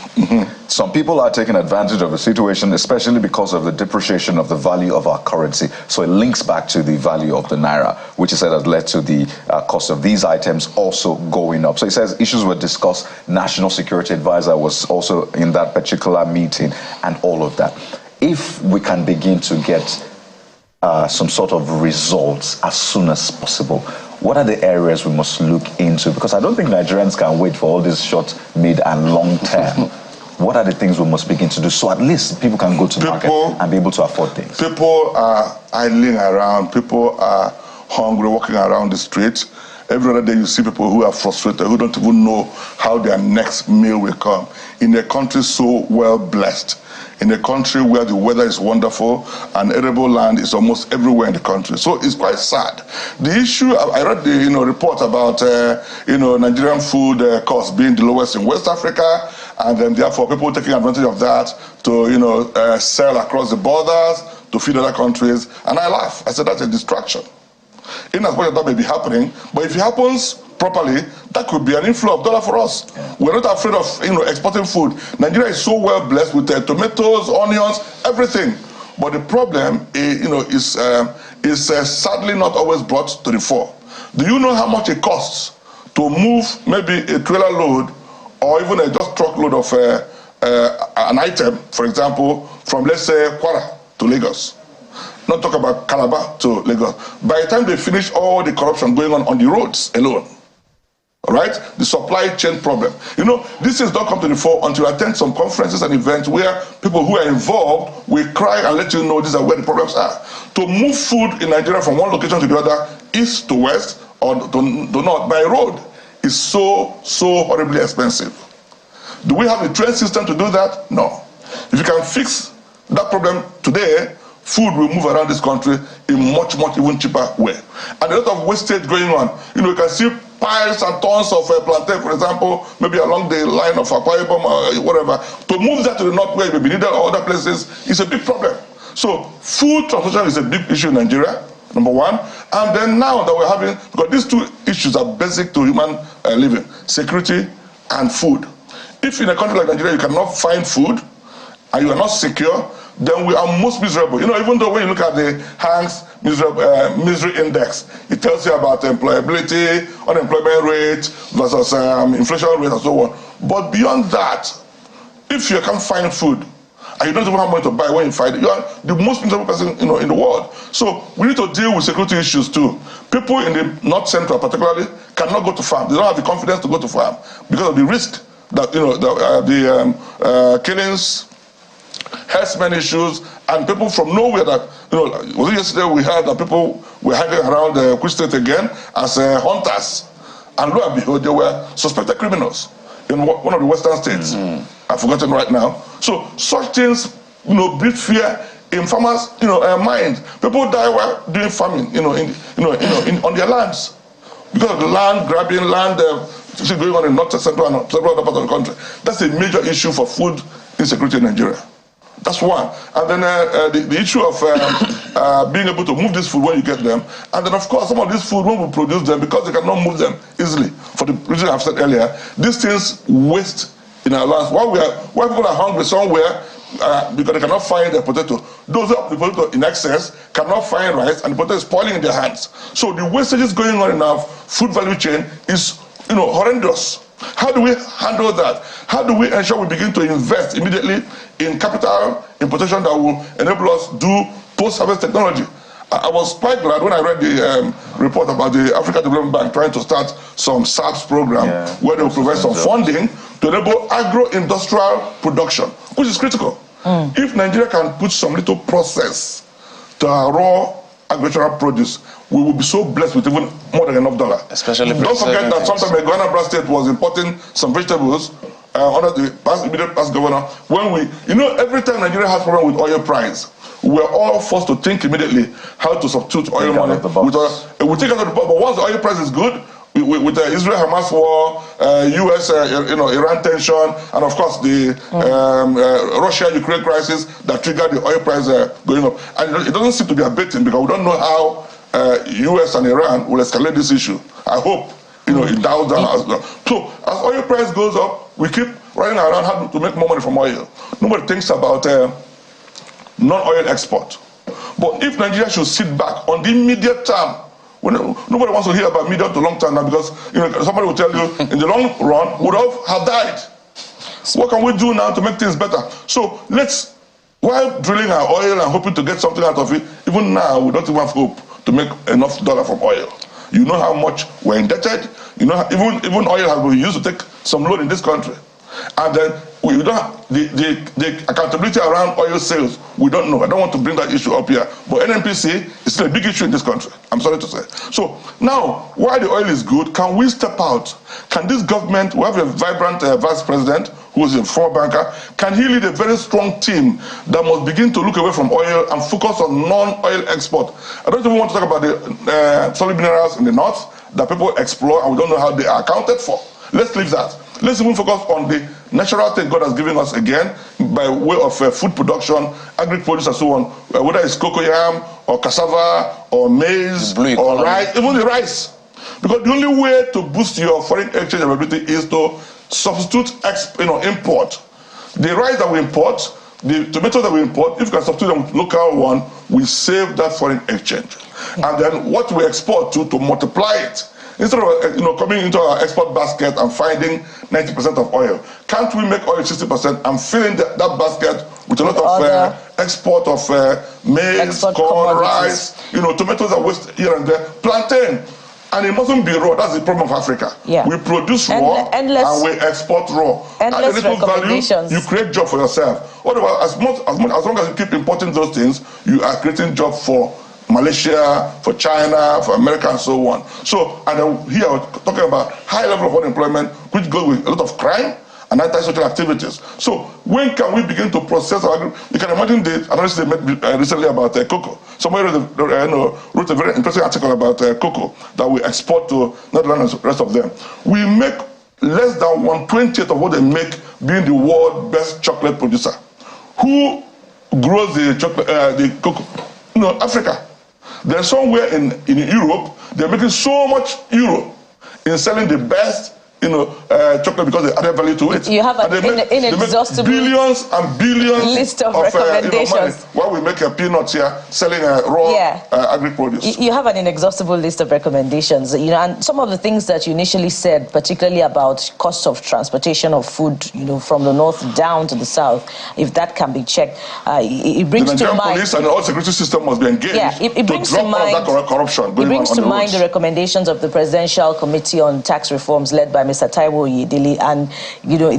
Some people are taking advantage of the situation, especially because of the depreciation of the value of our currency. So it links back to the value of the naira, which he said has led to the cost of these items also going up. So he says issues were discussed. National Security Advisor was also in that particular meeting and all of that. If we can begin to get some sort of results as soon as possible, what are the areas we must look into? Because I don't think Nigerians can wait for all this short, mid, and long term. What are the things we must begin to do so at least people can go to the market and be able to afford things?
People are idling around. People are hungry, walking around the streets. Every other day you see people who are frustrated, who don't even know how their next meal will come. In a country so well blessed, in a country where the weather is wonderful and arable land is almost everywhere in the country. So it's quite sad. The issue, I read the report about Nigerian food costs being the lowest in West Africa, and then therefore people taking advantage of that to sell across the borders to feed other countries. And I laugh. I said that's a distraction. In as much as that may be happening, but if it happens properly, that could be an inflow of dollar for us. Yeah. We're not afraid of exporting food. Nigeria is so well blessed with tomatoes, onions, everything. But the problem is sadly not always brought to the fore. Do you know how much it costs to move maybe a trailer load or even a just truckload of an item, for example, from, let's say, Kwara to Lagos. Not talk about Calabar to Lagos. By the time they finish all the corruption going on the roads alone, all right, the supply chain problem. You know, this is not come to the fore until you attend some conferences and events where people who are involved will cry and let you know these are where the problems are. To move food in Nigeria from one location to the other, east to west or to north by road, is so horribly expensive. Do we have the train system to do that? No. If you can fix that problem today, food will move around this country in much even cheaper way. And a lot of wastage going on. You know, you can see piles and tons of plantain, for example, maybe along the line of Akwa Ibom or whatever. To move that to the north where it may be needed or other places is a big problem. So food transportation is a big issue in Nigeria, number one. And then now that we're having, because these two issues are basic to human living, security and food. If in a country like Nigeria you cannot find food and you are not secure, then we are most miserable. You know, even though when you look at the Tyanx misery index, it tells you about employability, unemployment rate versus inflation rate and so on. But beyond that, if you can't find food and you don't even have money to buy when you find it, you are the most miserable person, you know, in the world. So we need to deal with security issues too. People in the North Central particularly cannot go to farm. They don't have the confidence to go to farm because of the risk that, you know, the killings, herdsmen issues, and people from nowhere that, you know, was it yesterday we heard that people were hanging around the Queen State again as hunters, and lo and behold, they were suspected criminals in one of the western states. I've forgotten right now. So such things, you know, breed fear in farmers, you know, mind. People die while doing farming, you know, on their lands because of the land grabbing, land going on in North Central and several other parts of the country. That's a major issue for food insecurity in Nigeria. That's one. And then the issue of being able to move this food when you get them. And then, of course, some of this food, when we produce them, because they cannot move them easily, for the reason I've said earlier, these things waste in our lands. While people are hungry somewhere, because they cannot find their potato, those who have the potato in excess cannot find rice, and the potato is spoiling in their hands. So the wastage going on in our food value chain is, you know, horrendous. How do we handle that? How do we ensure we begin to invest immediately in capital importation that will enable us to do post-harvest technology? I was quite glad when I read the report about the Africa Development Bank trying to start some SAPS program where they will provide some funding to enable agro-industrial production, which is critical. If Nigeria can put some little process to our raw agricultural produce, we will be so blessed with even more than enough dollar. Especially don't forget that sometime ago, Anambra State was importing some vegetables under the immediate past governor. When we, you know, every time Nigeria has problem with oil price, we're all forced to think immediately how to substitute oil money. We take out of the box, but once the oil price is good, with the Israel-Hamas war, U.S. Iran tension, and of course the Russia-Ukraine crisis that triggered the oil price going up. And it doesn't seem to be abating because we don't know how U.S. and Iran will escalate this issue. I hope, you know, it dials down as well. So as oil price goes up, we keep running around how to make more money from oil. Nobody thinks about non-oil export. But if Nigeria should sit back on the immediate term, nobody wants to hear about medium to long term now because, you know, somebody will tell you in the long run would have died. What can we do now to make things better? So let's, while drilling our oil and hoping to get something out of it, even now we don't even have hope to make enough dollar from oil. You know how much we're indebted. You know, even oil has been used to take some loan in this country. And then we don't have the accountability around oil sales. We don't know. I don't want to bring that issue up here. But NNPC is still a big issue in this country. I'm sorry to say. So now, while the oil is good, can we step out? Can this government, we have a vibrant vice president who is a former banker, can he lead a very strong team that must begin to look away from oil and focus on non-oil export? I don't even want to talk about the solid minerals in the north that people explore and we don't know how they are accounted for. Let's leave that. Let's even focus on the natural thing God has given us again by way of food production, agri-produce and so on, whether it's cocoyam or cassava or maize or rice, even the rice. Because the only way to boost your foreign exchange availability is to substitute import. The rice that we import, the tomatoes that we import, if we can substitute them with local one, we save that foreign exchange. And then what we export to multiply it, Instead of coming into our export basket and finding 90% of oil, can't we make oil 60% and filling that basket with a lot of export of maize, corn, rice, tomatoes are waste here and there, plantain. And it mustn't be raw. That's the problem of Africa. Yeah. We produce raw and we export raw. At a little value, you create job for yourself. Otherwise, as long as you keep importing those things, you are creating job for Malaysia, for China, for America, and so on. So, and here we're talking about high level of unemployment, which goes with a lot of crime and anti-social activities. So when can we begin to process our agriculture? You can imagine the analysis they made recently about cocoa. Somebody wrote a very interesting article about cocoa that we export to Netherlands and the rest of them. We make less than 1/20th of what they make being the world's best chocolate producer. Who grows the chocolate, the cocoa? Africa. There's somewhere in Europe, they're making so much euro in selling the best chocolate because they added value to it.
You have an inexhaustible
billions and billions
list of recommendations.
Money while we make peanuts here selling raw agri-produce.
You have an inexhaustible list of recommendations. And some of the things that you initially said, particularly about cost of transportation of food, from the north down to the south, if that can be checked, it brings to mind.
The Nigerian police and the whole security system must be engaged.
Yeah, it brings to mind
that corruption.
It brings to mind the recommendations of the Presidential Committee on Tax Reforms led by Mr. Taiwo Oyedele, and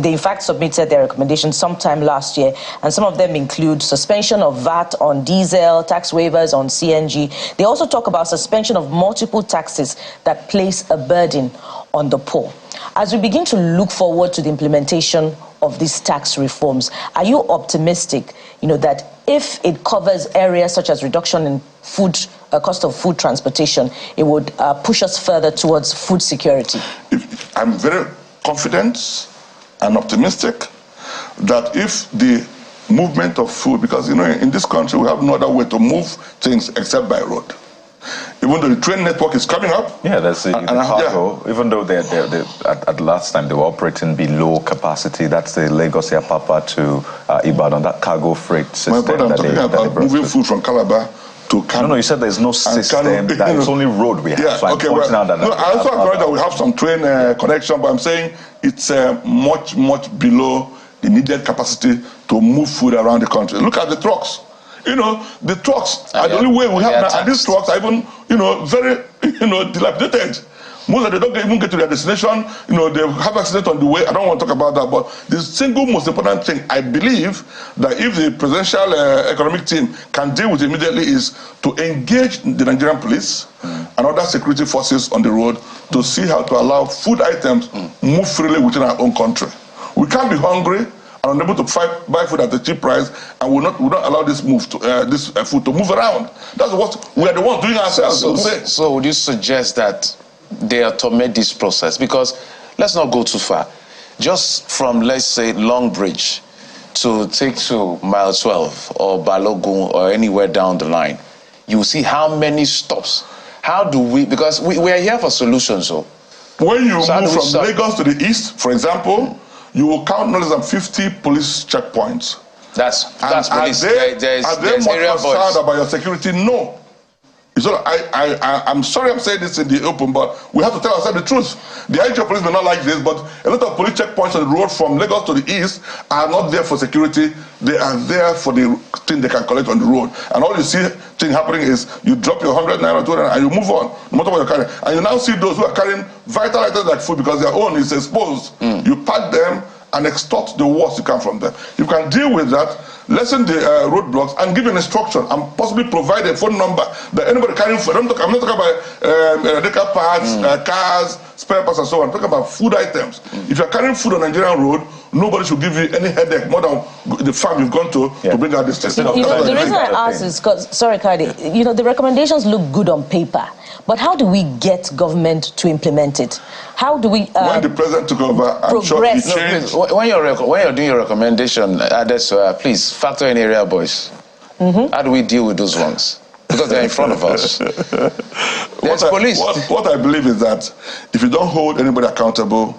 they in fact submitted their recommendations sometime last year, and some of them include suspension of VAT on diesel, tax waivers on CNG. They also talk about suspension of multiple taxes that place a burden on the poor. As we begin to look forward to the implementation of these tax reforms, are you optimistic, that if it covers areas such as reduction in food, cost of food transportation, it would push us further towards food security?
I'm very confident and optimistic that if the movement of food, because in this country we have no other way to move things except by road. Even though the train network is coming up.
Yeah, there's the cargo. Yeah. Even though at last time they were operating below capacity, that's the Lagos Apapa to Ibadan, that cargo freight system.
My brother, I'm talking about moving food from Calabar to Kano.
No, you said there's no system, that it's only road we have.
Yeah,
so
okay, I also acknowledge that we have some train connection, but I'm saying it's much, much below the needed capacity to move food around the country. Look at the trucks. The trucks are the only way we have now, and these trucks are even, very, dilapidated. Most of them don't even get to their destination. They have accidents on the way. I don't want to talk about that, but the single most important thing, I believe, that if the presidential economic team can deal with immediately is to engage the Nigerian police and other security forces on the road to see how to allow food items move freely within our own country. We can't be hungry and unable to buy food at a cheap price, and we don't allow this food to move around. That's what we are the ones doing ourselves.
So would you suggest that they automate this process? Because let's not go too far. Just from, let's say, Long Bridge to take to mile 12 or Balogun or anywhere down the line, you will see how many stops. How do we, because we are here for solutions. So
when you move from Lagos to the east, for example, you will count no less than 50 police checkpoints.
That's police.
Are they more concerned about your security? No. I'm sorry I'm saying this in the open, but we have to tell ourselves the truth. The IGP police may not like this, but a lot of police checkpoints on the road from Lagos to the east are not there for security. They are there for the thing they can collect on the road. And all you see thing happening is you drop your 100 naira, 200 and you move on, no matter what you're carrying. And you now see those who are carrying vital items like food because their own is exposed. You pack them and extort the worst you can from them. You can deal with that, lessen the roadblocks, and give an instruction, and possibly provide a phone number that anybody carrying food. I'm not talking about deca parts, cars, spare parts, and so on. I'm talking about food items. If you're carrying food on Nigerian road, nobody should give you any headache more than the farm you've gone to bring out this thing.
The reason I ask is because, sorry, Kadi, the recommendations look good on paper, but how do we get government to implement it? How do we
when the president took over, I'm sure he changed.
When you're doing your recommendation, please factor in area boys. How do we deal with those ones? Because they're in front of us. Police.
What I believe is that if you don't hold anybody accountable,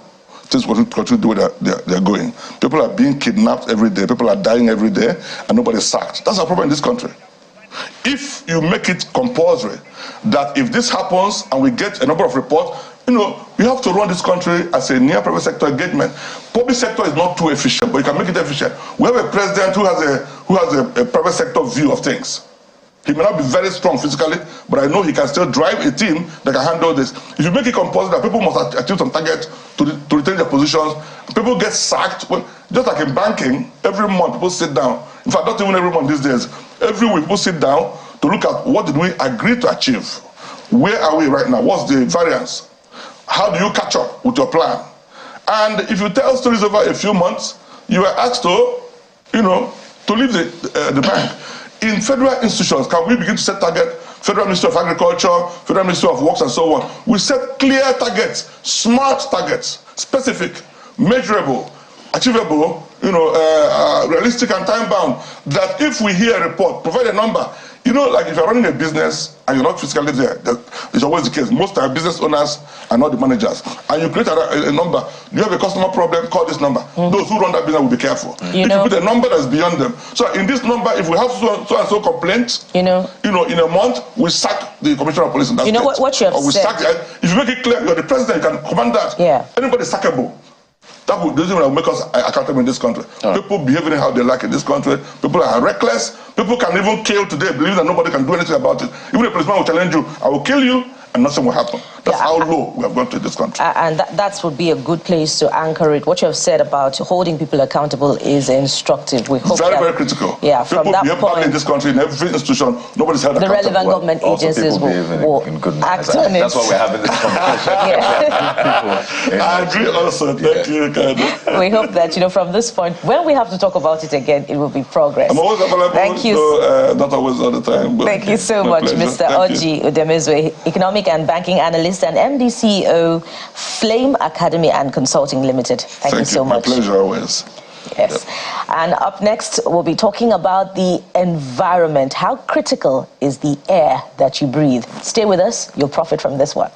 things will continue the way they're going. People are being kidnapped every day. People are dying every day, and nobody's sacked. That's our problem in this country. if you make it compulsory that if this happens and we get a number of reports, we have to run this country as a near private sector engagement. Public sector is not too efficient, but you can make it efficient. We have a president who has a private sector view of things. He may not be very strong physically, but I know he can still drive a team that can handle this. If you make it compulsory that people must achieve some target to retain their positions, people get sacked. Just like in banking, every month people sit down. In fact, not even every month these days. Every week people sit down to look at what did we agree to achieve. Where are we right now? What's the variance? How do you catch up with your plan? And if you tell stories over a few months, you are asked to, leave the bank. In federal institutions, can we begin to set targets? Federal Ministry of Agriculture, Federal Ministry of Works, and so on. We set clear targets, smart targets, specific, measurable, achievable, realistic and time-bound, that if we hear a report, provide a number. Like if you're running a business and you're not physically there, it's always the case. Most time business owners are not the managers. And you create a number. You have a customer problem, call this number. Those who run that business will be careful. If you put a number that's beyond them. So in this number, if we have so and so complaints, in a month, we sack the commissioner of police in that state.
What you have said.
If you make it clear, you're the president, you can command that. Yeah. Anybody is sackable. That will make us accountable in this country. People behaving how they like in this country. People are reckless. People can even kill today, believe that nobody can do anything about it. Even a policeman will challenge you, I will kill you, and nothing will happen. That's how low we have gone to this country. And
that would be a good place to anchor it. What you have said about holding people accountable is instructive. We hope
very critical.
Yeah, from that point
in this country, in every institution, nobody's held
the relevant government agencies will act on it.
That's why we're having this conversation.
I agree also. Thank you, Kado.
We hope that, from this point, when we have to talk about it again, it will be progress.
I'm always available.
Thank you.
Not always all the time. But
thank you so much, Mr. Oji Udemezwe, Economic and Banking Analyst and MD CEO, Flame Academy and Consulting Limited. Thank you so much.
My pleasure always.
Yes. And up next, we'll be talking about the environment. How critical is the air that you breathe? Stay with us. You'll profit from this one.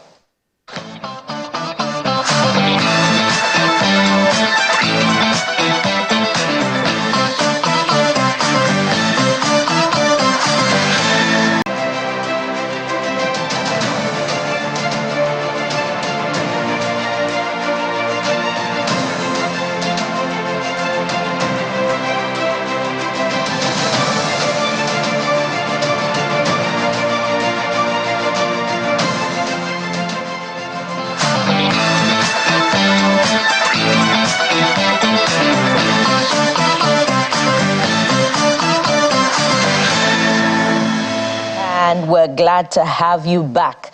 We're glad to have you back.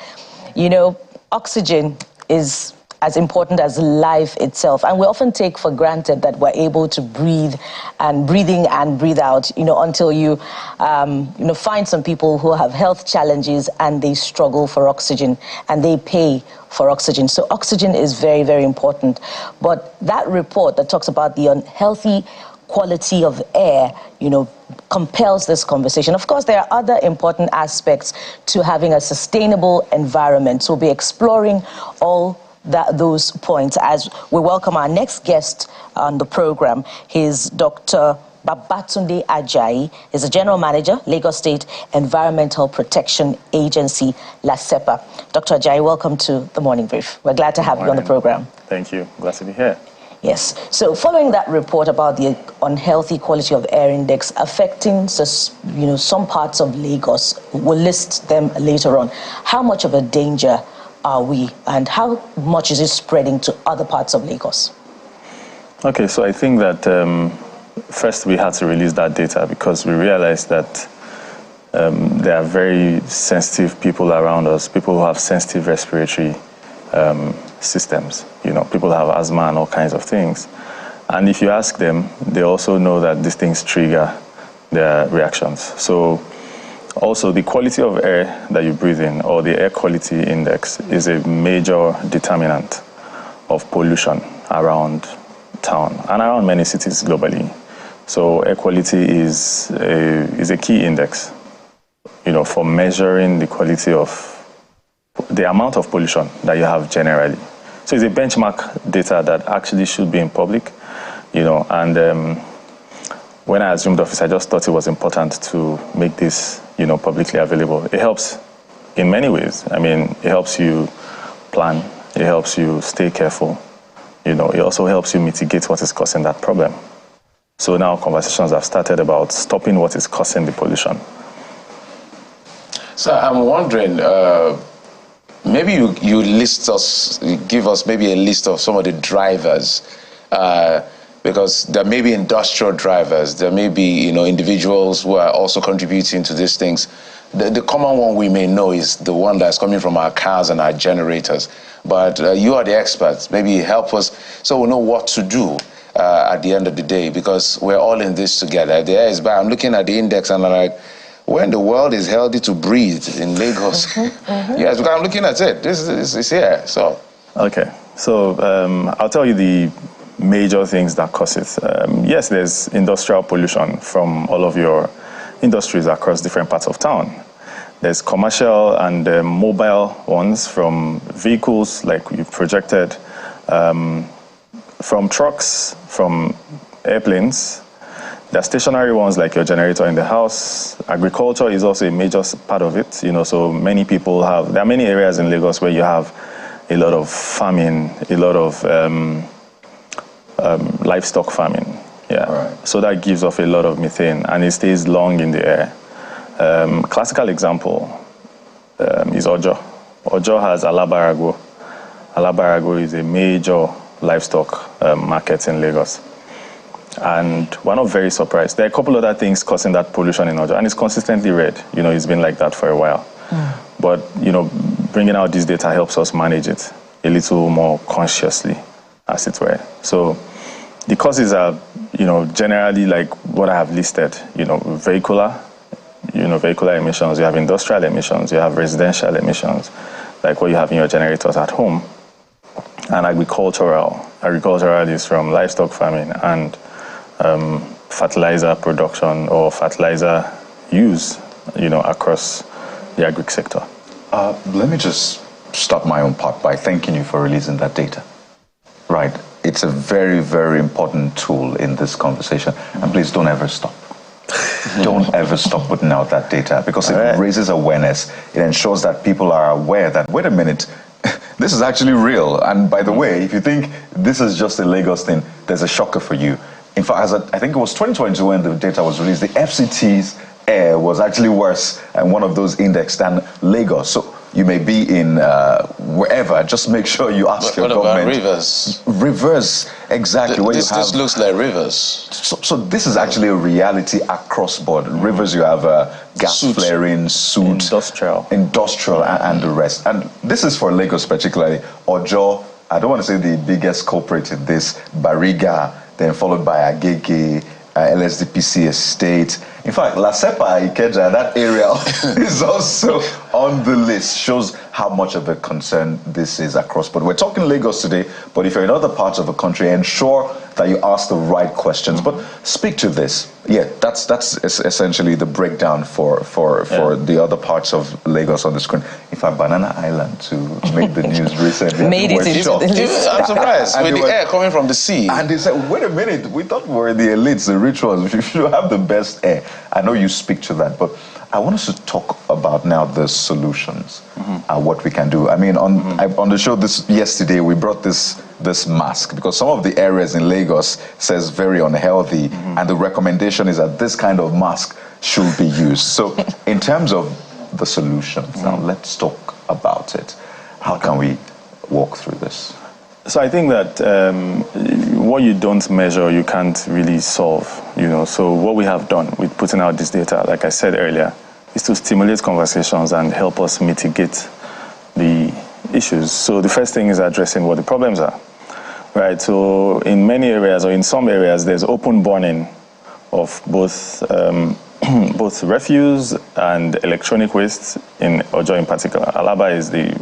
Oxygen is as important as life itself, and we often take for granted that we're able to breathe and breathe out, until you find some people who have health challenges and they struggle for oxygen and they pay for oxygen. So oxygen is very, very important. But that report that talks about the unhealthy quality of air, compels this conversation. Of course, there are other important aspects to having a sustainable environment. So we'll be exploring all those points as we welcome our next guest on the program. He's Dr. Babatunde Ajayi. He's a General Manager, Lagos State Environmental Protection Agency, LASEPA. Dr. Ajayi, welcome to the Morning Brief. We're glad to have you on the program.
Thank you. Glad to be here.
Yes. So following that report about the unhealthy quality of air index affecting, some parts of Lagos, we'll list them later on. How much of a danger are we, and how much is it spreading to other parts of Lagos?
Okay, so I think that first we had to release that data because we realized that there are very sensitive people around us, people who have sensitive respiratory systems. People have asthma and all kinds of things. And if you ask them, they also know that these things trigger their reactions. So also the quality of air that you breathe in, or the air quality index, is a major determinant of pollution around town and around many cities globally. So air quality is a key index, for measuring the quality of the amount of pollution that you have generally. So it's a benchmark data that actually should be in public, and when I assumed office, I just thought it was important to make this, publicly available. It helps in many ways. I mean, it helps you plan. It helps you stay careful. It also helps you mitigate what is causing that problem. So now conversations have started about stopping what is causing the pollution.
So I'm wondering, maybe you give us maybe a list of some of the drivers, because there may be industrial drivers, there may be individuals who are also contributing to these things. The common one we may know is the one that's coming from our cars and our generators. But you are the experts. Maybe help us so we know what to do at the end of the day, because we're all in this together. The air is bad. I'm looking at the index and I'm like, when the world is healthy to breathe in Lagos. Yes, because I'm looking at it. This is here. So.
Okay. So I'll tell you the major things that cause it. Yes, there's industrial pollution from all of your industries across different parts of town. There's commercial and mobile ones from vehicles like you've projected, from trucks, from airplanes. There are stationary ones like your generator in the house. Agriculture is also a major part of it. So many people there are many areas in Lagos where you have a lot of farming, a lot of livestock farming. Yeah. Right. So that gives off a lot of methane and it stays long in the air. Classical example is Ojo. Ojo has Alabarago. Alabarago is a major livestock market in Lagos. And we're not very surprised. There are a couple other things causing that pollution in Ojo, and it's consistently red. It's been like that for a while. But, bringing out this data helps us manage it a little more consciously, as it were. So the causes are, generally like what I have listed, vehicular emissions, you have industrial emissions, you have residential emissions, like what you have in your generators at home, and agricultural. Agricultural is from livestock farming and fertilizer production or fertilizer use, across the agri sector.
Let me just start my own part by thanking you for releasing that data. Right. It's a very, very important tool in this conversation. And please don't ever stop. Don't ever stop putting out that data, because it raises awareness. It ensures that people are aware that, wait a minute, this is actually real. And by the way, if you think this is just a Lagos thing, there's a shocker for you. In fact, I think it was 2022 when the data was released, the FCT's air was actually worse and one of those indexed than Lagos. So you may be in wherever, just make sure you ask your government.
What about Rivers?
Rivers, exactly.
This looks like Rivers.
So this is actually a reality across board. Rivers, you have gas flaring, soot, industrial, and the rest. And this is for Lagos particularly. Ojo, I don't want to say the biggest culprit in this, Bariga, then followed by Agege, LSDPC estate. In fact, La Sepa, Ikeja, that area is also on the list. Shows how much of a concern this is across. But we're talking Lagos today, but if you're in other parts of the country, ensure that you ask the right questions. But speak to this. Yeah, that's essentially the breakdown for the other parts of Lagos on the screen. In fact, Banana Island to make the news recently.
Made it into the list.
I'm surprised with the air coming from the sea.
And they said, wait a minute, we thought we were the elites, the rich ones. We should have the best air. I know you speak to that, but I want us to talk about now the solutions, what we can do. I mean, on the show yesterday, we brought this mask because some of the areas in Lagos says very unhealthy, and the recommendation is that this kind of mask should be used. So in terms of the solutions, now let's talk about it. How can we walk through this?
So I think that what you don't measure, you can't really solve, So what we have done with putting out this data, like I said earlier, is to stimulate conversations and help us mitigate the issues. So the first thing is addressing what the problems are, right? So in many areas, or in some areas, there's open burning of both both refuse and electronic waste in Ojo in particular. Alaba is the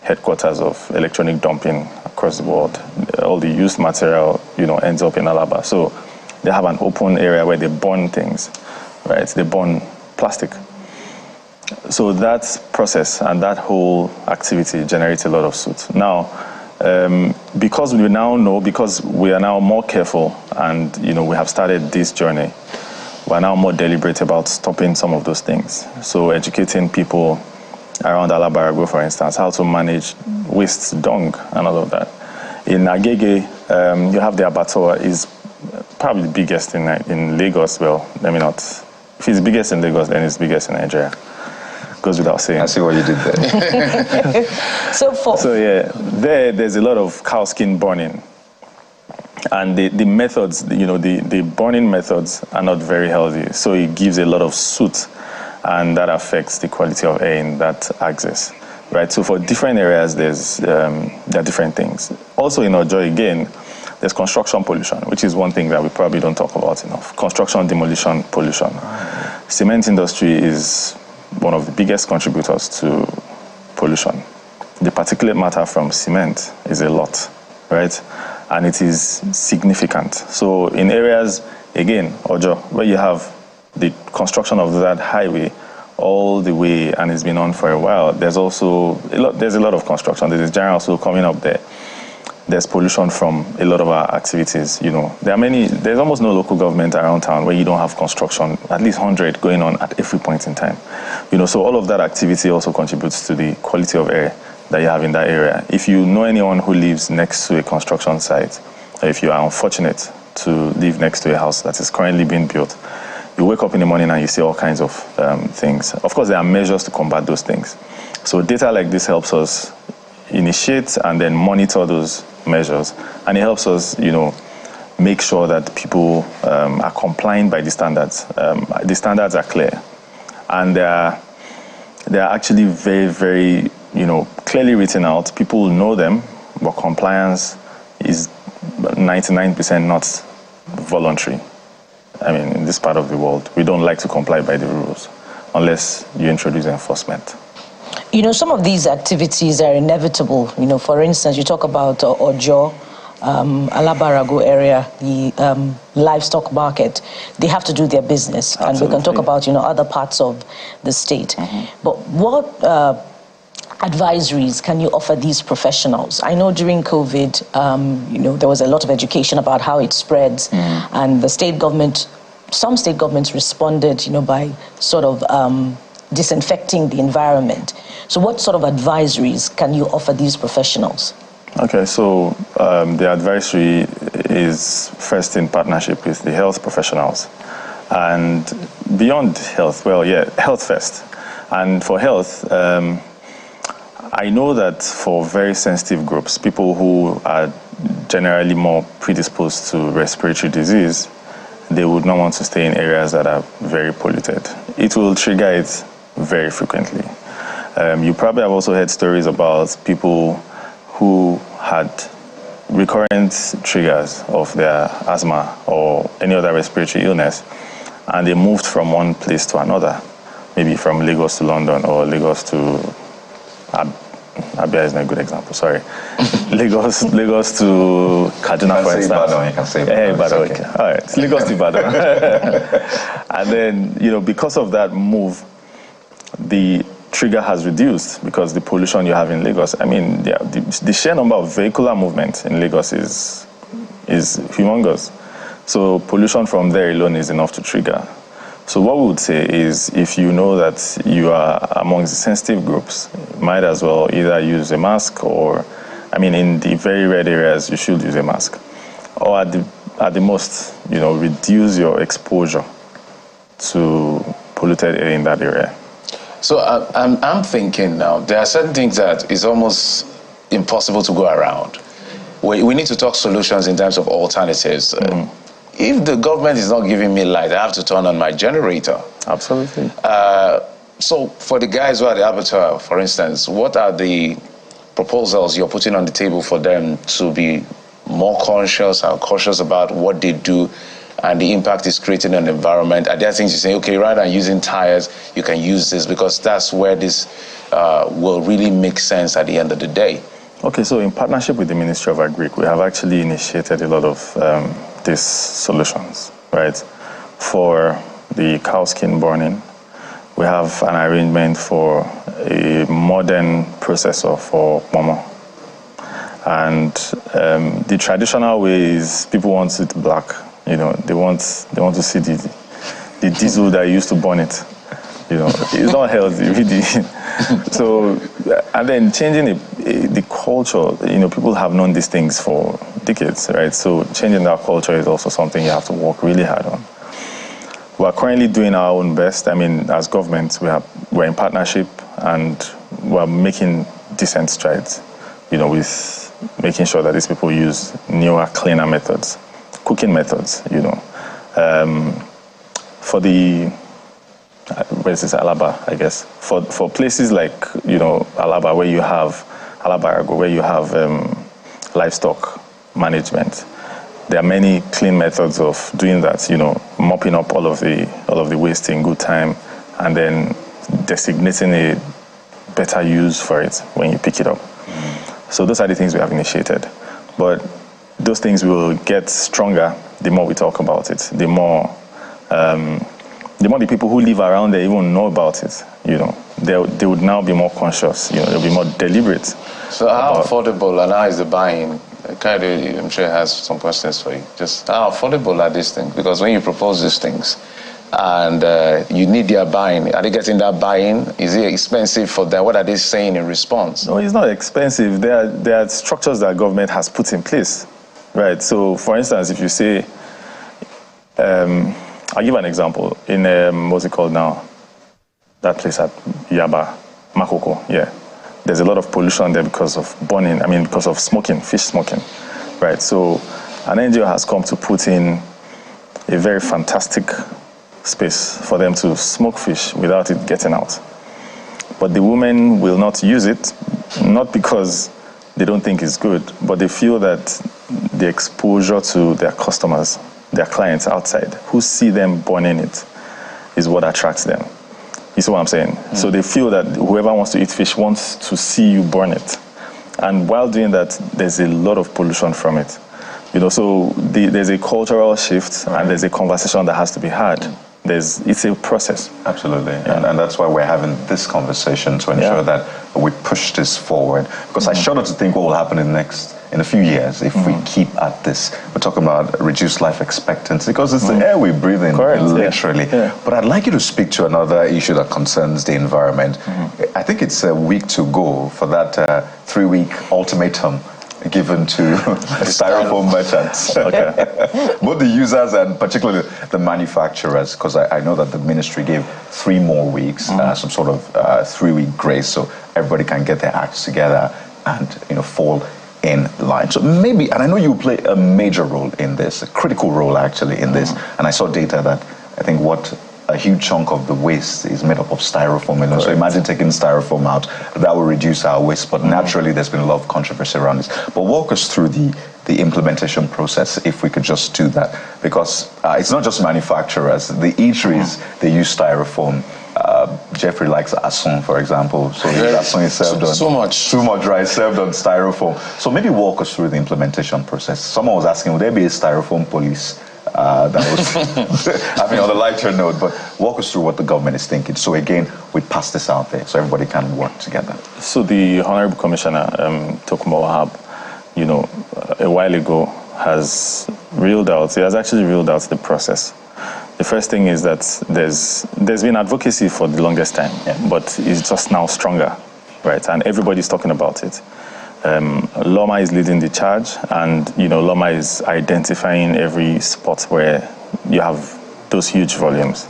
headquarters of electronic dumping across the world. All the used material, ends up in Alaba. So they have an open area where they burn things, right? They burn plastic. So that process and that whole activity generates a lot of soot. Now, Because we now know, because we are now more careful and, we have started this journey, we're now more deliberate about stopping some of those things. So educating people around Alabarago, for instance, how to manage waste, dung, and all of that. In Agege, you have the abattoir, is probably the biggest in Lagos. Well, let me not. If it's biggest in Lagos, then it's biggest in Nigeria. Goes without saying.
I see what you did there.
There's a lot of cow skin burning. And the methods, the burning methods are not very healthy. So it gives a lot of soot, and that affects the quality of air in that axis, right? So for different areas, there are different things. Also in Ojo, again, there's construction pollution, which is one thing that we probably don't talk about enough. Construction, demolition, pollution. Cement industry is one of the biggest contributors to pollution. The particulate matter from cement is a lot, right? And it is significant. So in areas, again, Ojo, where you have the construction of that highway all the way, and it's been on for a while, there's also there's a lot of construction. There's General School coming up there. There's pollution from a lot of our activities. There's almost no local government around town where you don't have construction, at least 100 going on at every point in time. So all of that activity also contributes to the quality of air that you have in that area. If you know anyone who lives next to a construction site, or if you are unfortunate to live next to a house that is currently being built, you wake up in the morning and you see all kinds of things. Of course, there are measures to combat those things. So data like this helps us initiate and then monitor those measures, and it helps us, make sure that people are complying by the standards. The standards are clear, and they are actually very, very, clearly written out. People know them, but compliance is 99% not voluntary. In this part of the world, we don't like to comply by the rules unless you introduce enforcement.
Some of these activities are inevitable. For instance, you talk about Ojo, Alabarago area, the livestock market. They have to do their business. Absolutely. And we can talk about, other parts of the state. Mm-hmm. But what advisories can you offer these professionals? I know during COVID, there was a lot of education about how it spreads, and the state government, some state governments responded, by sort of disinfecting the environment. So what sort of advisories can you offer these professionals?
Okay, so the advisory is first in partnership with the health professionals. And beyond health, health first. And for health, I know that for very sensitive groups, people who are generally more predisposed to respiratory disease, they would not want to stay in areas that are very polluted. It will trigger it very frequently. You probably have also heard stories about people who had recurrent triggers of their asthma or any other respiratory illness, and they moved from one place to another, maybe from Lagos to London or Lagos to Abia is not a good example, sorry. Lagos to Kaduna, for instance.
You can say Ibadan.
Okay. All right, it's Lagos to Ibadan. And then, because of that move, the trigger has reduced because the pollution you have in Lagos. The sheer number of vehicular movement in Lagos is humongous. So pollution from there alone is enough to trigger. So what we would say is, if you know that you are amongst the sensitive groups, you might as well either use a mask or, in the very red areas, you should use a mask. Or at the most, reduce your exposure to polluted air in that area.
So I'm thinking now, there are certain things that is almost impossible to go around. We need to talk solutions in terms of alternatives. If the government is not giving me light, I have to turn on my generator.
Absolutely.
So for the guys who are the abattoir, for instance, what are the proposals you're putting on the table for them to be more conscious and cautious about what they do and the impact it's creating on the environment? Are there things you say, okay, rather than using tires, you can use this, because that's where this will really make sense at the end of the day?
Okay, so in partnership with the Ministry of Agri, we have actually initiated a lot of these solutions, right? For the cow skin burning, we have an arrangement for a modern processor for momo. And the traditional way is people want it black. You know, they want to see the diesel that used to burn it. You know, it's not healthy, really. So, and then changing the culture, you know, people have known these things for decades, right? So changing that culture is also something you have to work really hard on. We're currently doing our own best. I mean, as government, we're in partnership and we're making decent strides, you know, with making sure that these people use newer, cleaner methods, cooking methods, you know. For the where's this, Alaba, I guess. For places like, you know, Alaba, where you have livestock management, there are many clean methods of doing that, you know, mopping up all of the waste in good time and then designating a better use for it when you pick it up. So those are the things we have initiated. But those things will get stronger the more we talk about it, the more the people who live around there even know about it, you know. They would now be more conscious, you know, they'll be more deliberate.
So how affordable and how is the buying? Kaide, I'm sure has some questions for you. Just how affordable are these things? Because when you propose these things and you need their buying, are they getting that buy-in? Is it expensive for them? What are they saying in response?
No, it's not expensive. There are structures that government has put in place, right? So, for instance, if you say, I'll give an example. In, what's it called now? That place at Yaba, Makoko, yeah. There's a lot of pollution there because of burning, because of smoking, fish smoking, right? So an NGO has come to put in a very fantastic space for them to smoke fish without it getting out. But the women will not use it, not because they don't think it's good, but they feel that the exposure to their customers, their clients outside, who see them burning it, is what attracts them. You see what I'm saying? So they feel that whoever wants to eat fish wants to see you burn it. And while doing that, there's a lot of pollution from it. You know, so there's a cultural shift and there's a conversation that has to be had. It's a process.
Absolutely. Yeah. And that's why we're having this conversation to ensure that we push this forward. Because I shudder to think what will happen in a few years if we keep at this. We're talking about reduced life expectancy because it's the air we breathe in, literally. Yeah. But I'd like you to speak to another issue that concerns the environment. I think it's a week to go for that 3-week ultimatum given to styrofoam merchants. Both the users and particularly the manufacturers, because I know that the ministry gave 3 more weeks, some sort of 3-week grace, so everybody can get their acts together and fall in line. So maybe, and I know you play a major role in this, a critical role actually in this, and I saw data that I think a huge chunk of the waste is made up of styrofoam. So imagine taking styrofoam out, that will reduce our waste, but naturally there's been a lot of controversy around this. But walk us through the implementation process, if we could just do that, because it's not just manufacturers. The eateries, they use styrofoam. Jeffrey likes AFCON, for example. So AFCON is served on too much rice served on styrofoam. So maybe walk us through the implementation process. Someone was asking, would there be a styrofoam police? That was, on a lighter note, but walk us through what the government is thinking. So again, we pass this out there so everybody can work together.
So the Honorable Commissioner, Tokunbo Wahab, a while ago has actually reeled out the process. The first thing is that there's been advocacy for the longest time, but it's just now stronger, right? And everybody's talking about it. Loma is leading the charge, and Loma is identifying every spot where you have those huge volumes.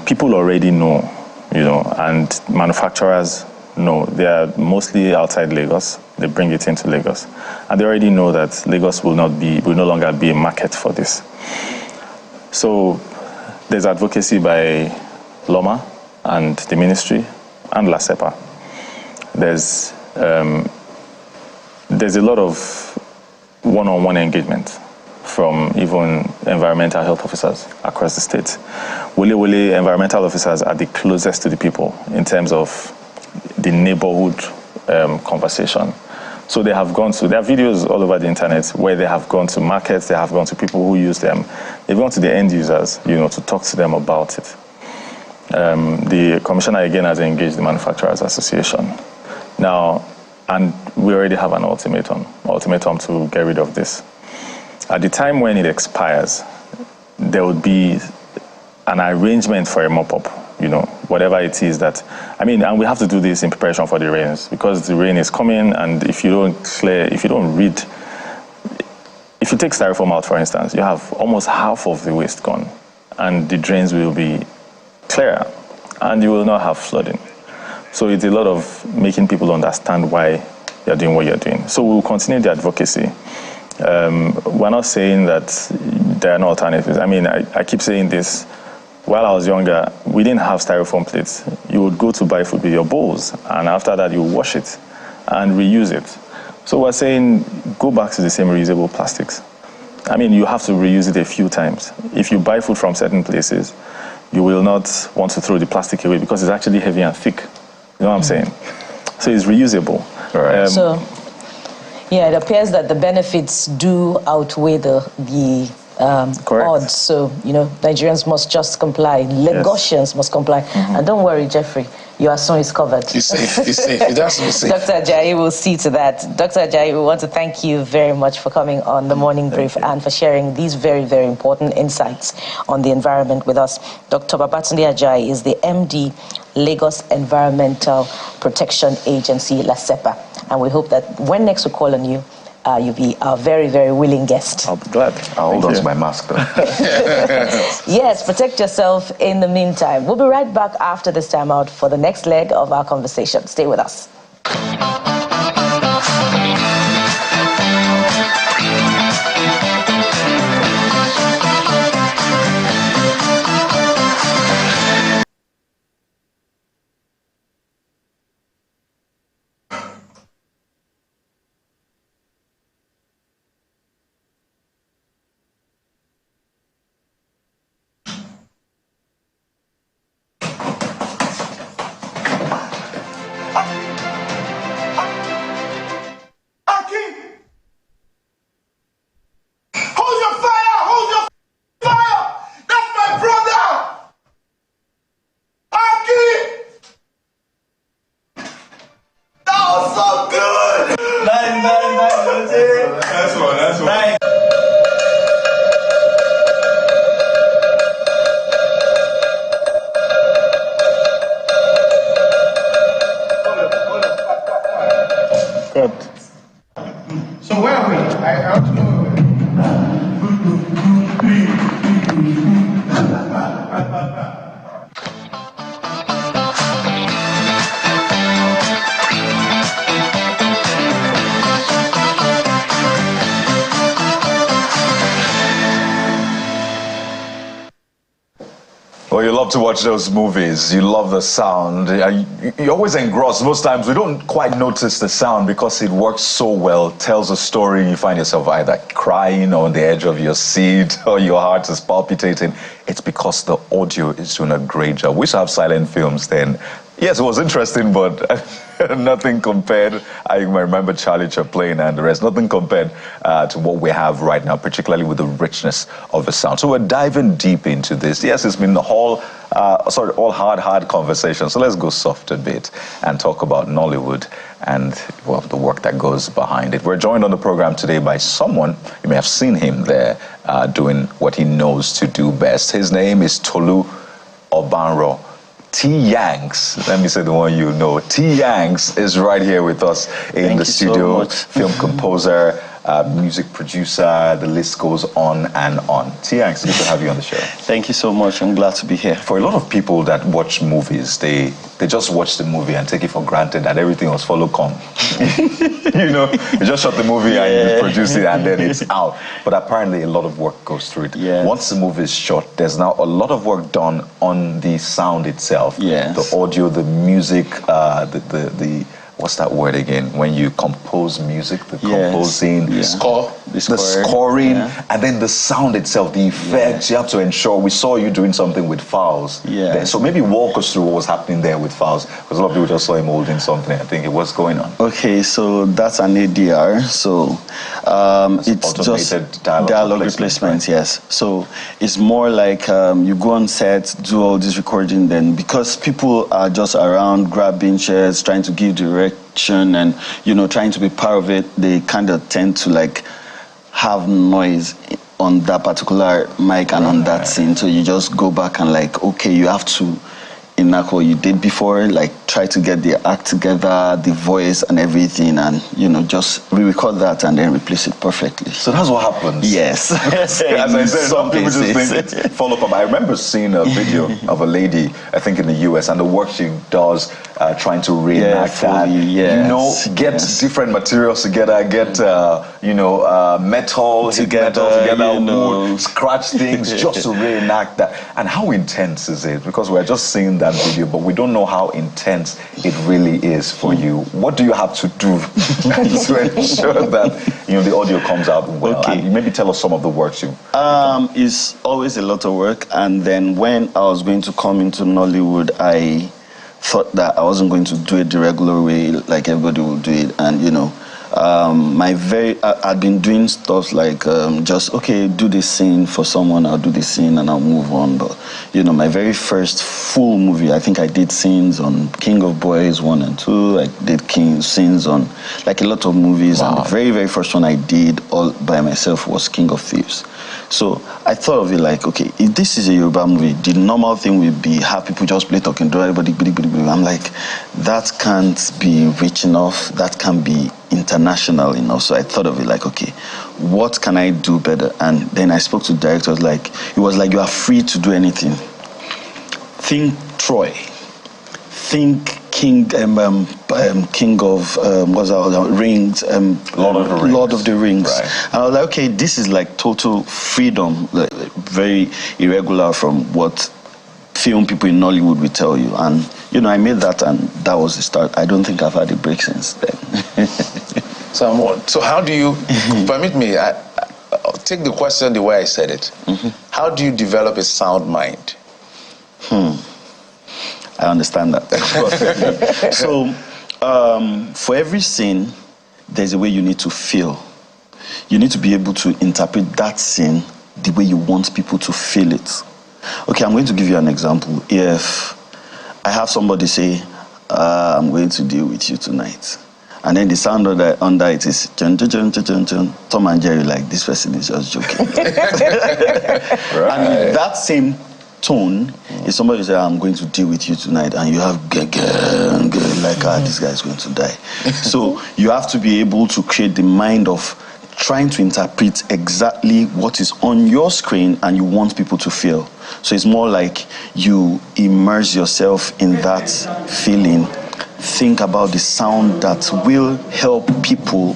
People already know, and manufacturers know. They are mostly outside Lagos. They bring it into Lagos, and they already know that Lagos will no longer be a market for this. So there's advocacy by Loma and the ministry and LASEPA. There's a lot of one-on-one engagement from even environmental health officers across the state. Wole environmental officers are the closest to the people in terms of the neighborhood conversation. So there are videos all over the internet where they have gone to markets, they have gone to people who use them. They've gone to the end users, to talk to them about it. The commissioner again has engaged the Manufacturers Association. Now, and we already have an ultimatum to get rid of this. At the time when it expires, there would be an arrangement for a mop-up, whatever it is that, and we have to do this in preparation for the rains, because the rain is coming, and if you don't read, if you take Styrofoam out, for instance, you have almost half of the waste gone, and the drains will be clearer, and you will not have flooding. So it's a lot of making people understand why you're doing what you're doing. So we'll continue the advocacy. We're not saying that there are no alternatives. I keep saying this. While I was younger, we didn't have Styrofoam plates. You would go to buy food with your bowls, and after that, you wash it and reuse it. So we're saying, go back to the same reusable plastics. You have to reuse it a few times. If you buy food from certain places, you will not want to throw the plastic away because it's actually heavy and thick. You know what I'm saying? So it's reusable.
Right. It appears that the benefits do outweigh the odds. So, Nigerians must just comply. Lagosians must comply. And don't worry, Jeffrey, your son is covered.
He's safe. He's safe. It has to be safe.
Dr. Ajayi will see to that. Dr. Ajayi, we want to thank you very much for coming on the Morning Brief and for sharing these very, very important insights on the environment with us. Dr. Babatunde Ajayi is the MD, Lagos Environmental Protection Agency, LASEPA. And we hope that when next we call on you, you'll be a very, very willing guest.
I'll be glad.
I'll hold on to my mask, though.
Yes, protect yourself in the meantime. We'll be right back after this time out for the next leg of our conversation. Stay with us.
Well, you love to watch those movies. You love the sound. You're always engrossed. Most times we don't quite notice the sound because it works so well, tells a story, and you find yourself either crying or on the edge of your seat or your heart is palpitating. It's because the audio is doing a great job. We used to have silent films then. Yes, it was interesting, but nothing compared. I remember Charlie Chaplin and the rest. Nothing compared to what we have right now, particularly with the richness of the sound. So we're diving deep into this. Yes, it's been all hard conversations. So let's go soft a bit and talk about Nollywood and, well, the work that goes behind it. We're joined on the program today by someone, you may have seen him there doing what he knows to do best. His name is Tolu Obanro. Tyanx, let me say the one you know. Tyanx is right here with us in the studio. Film composer, music producer, the list goes on and on. Tyanx, good to have you on the show.
Thank you so much. I'm glad to be here.
For a lot of people that watch movies, they just watch the movie and take it for granted that everything was follow come. You know, you just shot the movie and you produce it and then it's out. But apparently a lot of work goes through it.
Yes.
Once the movie is shot, there's now a lot of work done on the sound itself.
Yes.
The audio, the music, the what's that word again? When you compose music, the composing,
the score,
the scoring, and then the sound itself, the effects. You have to ensure. We saw you doing something with files.
Yeah.
So maybe walk us through what was happening there with files, because a lot of people just saw him holding something. I think what's going on.
Okay, so that's an ADR. So it's just dialogue replacement. Right? Yes. So it's more like you go on set, do all this recording, then because people are just around grabbing chairs, trying to give production and, trying to be part of it, they kind of tend to like have noise on that particular mic and on that scene. So you just go back and like, okay, you have to enact what you did before, like try to get the act together, the voice and everything, and just re-record that and then replace it perfectly.
So that's what happens.
Yes.
As I said, some people just think it's follow-up. I remember seeing a video of a lady, I think in the US, and the work she does trying to reenact that. Get different materials together, get metal together, wood, scratch things just to reenact that. And how intense is it? Because we're just seeing that video, but we don't know how intense it really is for you. What do you have to do to ensure that the audio comes out well?
Okay.
And maybe tell us some of the works you.
It's always a lot of work, and then when I was going to come into Nollywood, I thought that I wasn't going to do it the regular way, like everybody will do it, and I'd been doing stuff like just do this scene for someone, I'll do this scene and I'll move on. But my very first full movie, I think I did scenes on King of Boys 1 and 2. I did scenes on like a lot of movies. Wow. And the very, very first one I did all by myself was King of Thieves. So I thought of it like, okay, if this is a Yoruba movie, the normal thing would be have people just play talking to everybody. I'm like, that can't be rich enough, that can't be international enough. So I thought of it like, okay, what can I do better? And then I spoke to directors, like, it was like, you are free to do anything. Think Troy, think King of Rings, Lord of the Rings. Right. And I was like, okay, this is like total freedom, like, very irregular from what film people in Nollywood will tell you. And I made that, and that was the start. I don't think I've had a break since then.
So how do you, permit me, I'll take the question the way I said it. Mm-hmm. How do you develop a sound mind?
I understand that. So, for every scene, there's a way you need to feel. You need to be able to interpret that scene the way you want people to feel it. Okay, I'm going to give you an example. If I have somebody say, I'm going to deal with you tonight, and then the sound under it is chun, chun, chun, chun, chun, chun. Tom and Jerry, like, this person is just joking. Right. And that same tone is somebody say, I'm going to deal with you tonight, and you have like, this guy is going to die. So you have to be able to create the mind of trying to interpret exactly what is on your screen and you want people to feel. So it's more like you immerse yourself in that feeling. Think about the sound that will help people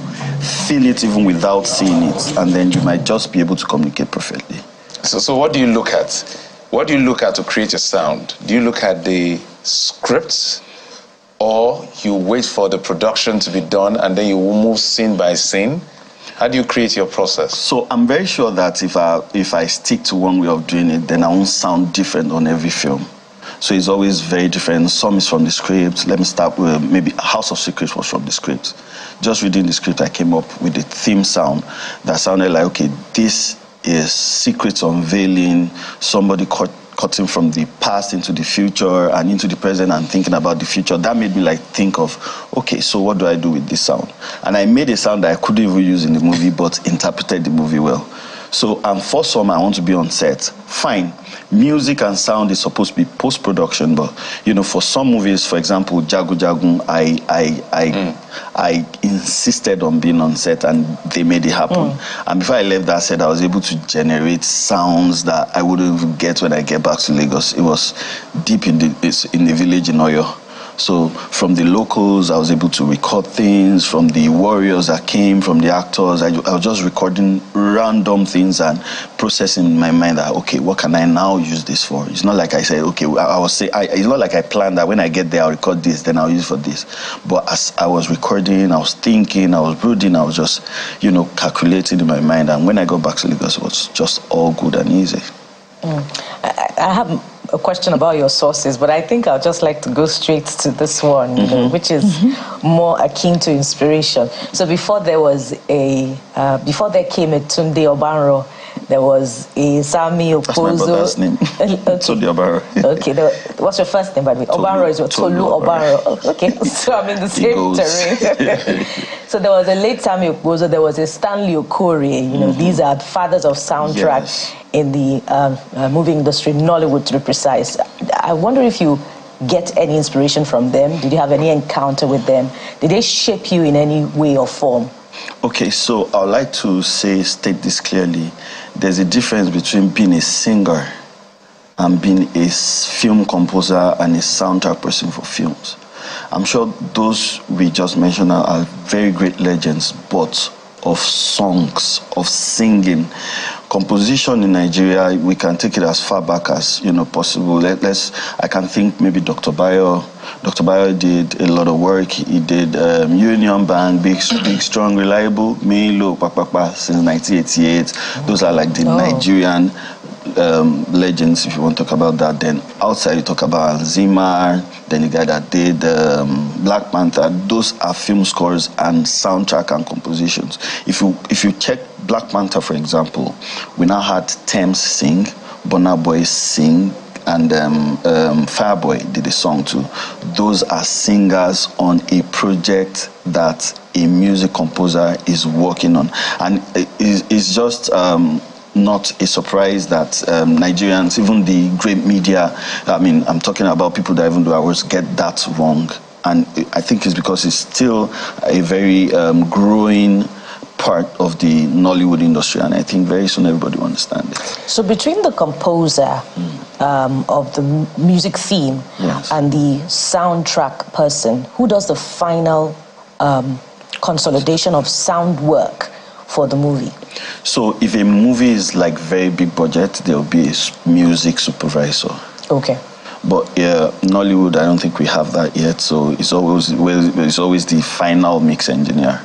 feel it even without seeing it, and then you might just be able to communicate perfectly.
So what do you look at? What do you look at to create a sound? Do you look at the scripts, or you wait for the production to be done and then you move scene by scene? How do you create your process?
So I'm very sure that if I stick to one way of doing it, then I won't sound different on every film. So it's always very different. Some is from the script. Let me start with maybe House of Secrets was from the script. Just reading the script, I came up with the theme sound that sounded like, okay, this is secrets unveiling, somebody cutting from the past into the future and into the present and thinking about the future. That made me like think of, okay, so what do I do with this sound? And I made a sound that I couldn't even use in the movie, but interpreted the movie well. So, and for some, I want to be on set. Fine. Music and sound is supposed to be post-production, but, for some movies, for example, Jagu Jagun, I insisted on being on set, and they made it happen. And before I left that set, I was able to generate sounds that I wouldn't even get when I get back to Lagos. It was deep in the village in Oyo. So from the locals, I was able to record things. From the warriors that came, from the actors, I was just recording random things and processing in my mind that, okay, what can I now use this for? It's not like I said, okay, it's not like I planned that when I get there, I'll record this, then I'll use it for this. But as I was recording, I was thinking, I was brooding, I was just, calculating in my mind. And when I got back to Lagos, it was just all good and easy.
I have a question about your sources, but I think I'd just like to go straight to this one, which is more akin to inspiration. So before there came a Tunde Obanro, There was a Sami Okposo.
That's my brother's name. Tolu Obaro.
Okay, what's your first name, by the way? Obaro is what? Tolu Obaro. Okay, so I'm in the same terrain. So there was a late Sami Okposo, there was a Stanley Okorie. You know, these are fathers of soundtrack in the movie industry, Nollywood to be precise. I wonder if you get any inspiration from them. Did you have any encounter with them? Did they shape you in any way or form?
Okay, so I would like to state this clearly. There's a difference between being a singer and being a film composer and a soundtrack person for films. I'm sure those we just mentioned are very great legends, but of songs, of singing. Composition in Nigeria, we can take it as far back as possible. I can think maybe Dr. Bayo. Dr. Bayo did a lot of work. He did Union Bank, Big Strong, Reliable, Milo, Pakpakpa since 1988. Those are like the Nigerian legends, if you want to talk about that. Then outside you talk about Zimar, then the guy that did Black Panther. Those are film scores and soundtrack and compositions. If you check Black Panther, for example, we now had Thames sing, Burna Boy sing, and Fireboy did a song too. Those are singers on a project that a music composer is working on, and it's just not a surprise that Nigerians, even the great media, I'm talking about people that even do ours, get that wrong. And I think it's because it's still a very growing part of the Nollywood industry, and I think very soon everybody will understand it. So
between the composer of the music theme and the soundtrack person, who does the final consolidation of sound work for the movie?
So if a movie is like very big budget, there will be a music supervisor.
Okay.
But Nollywood, I don't think we have that yet. So it's always the final mix engineer.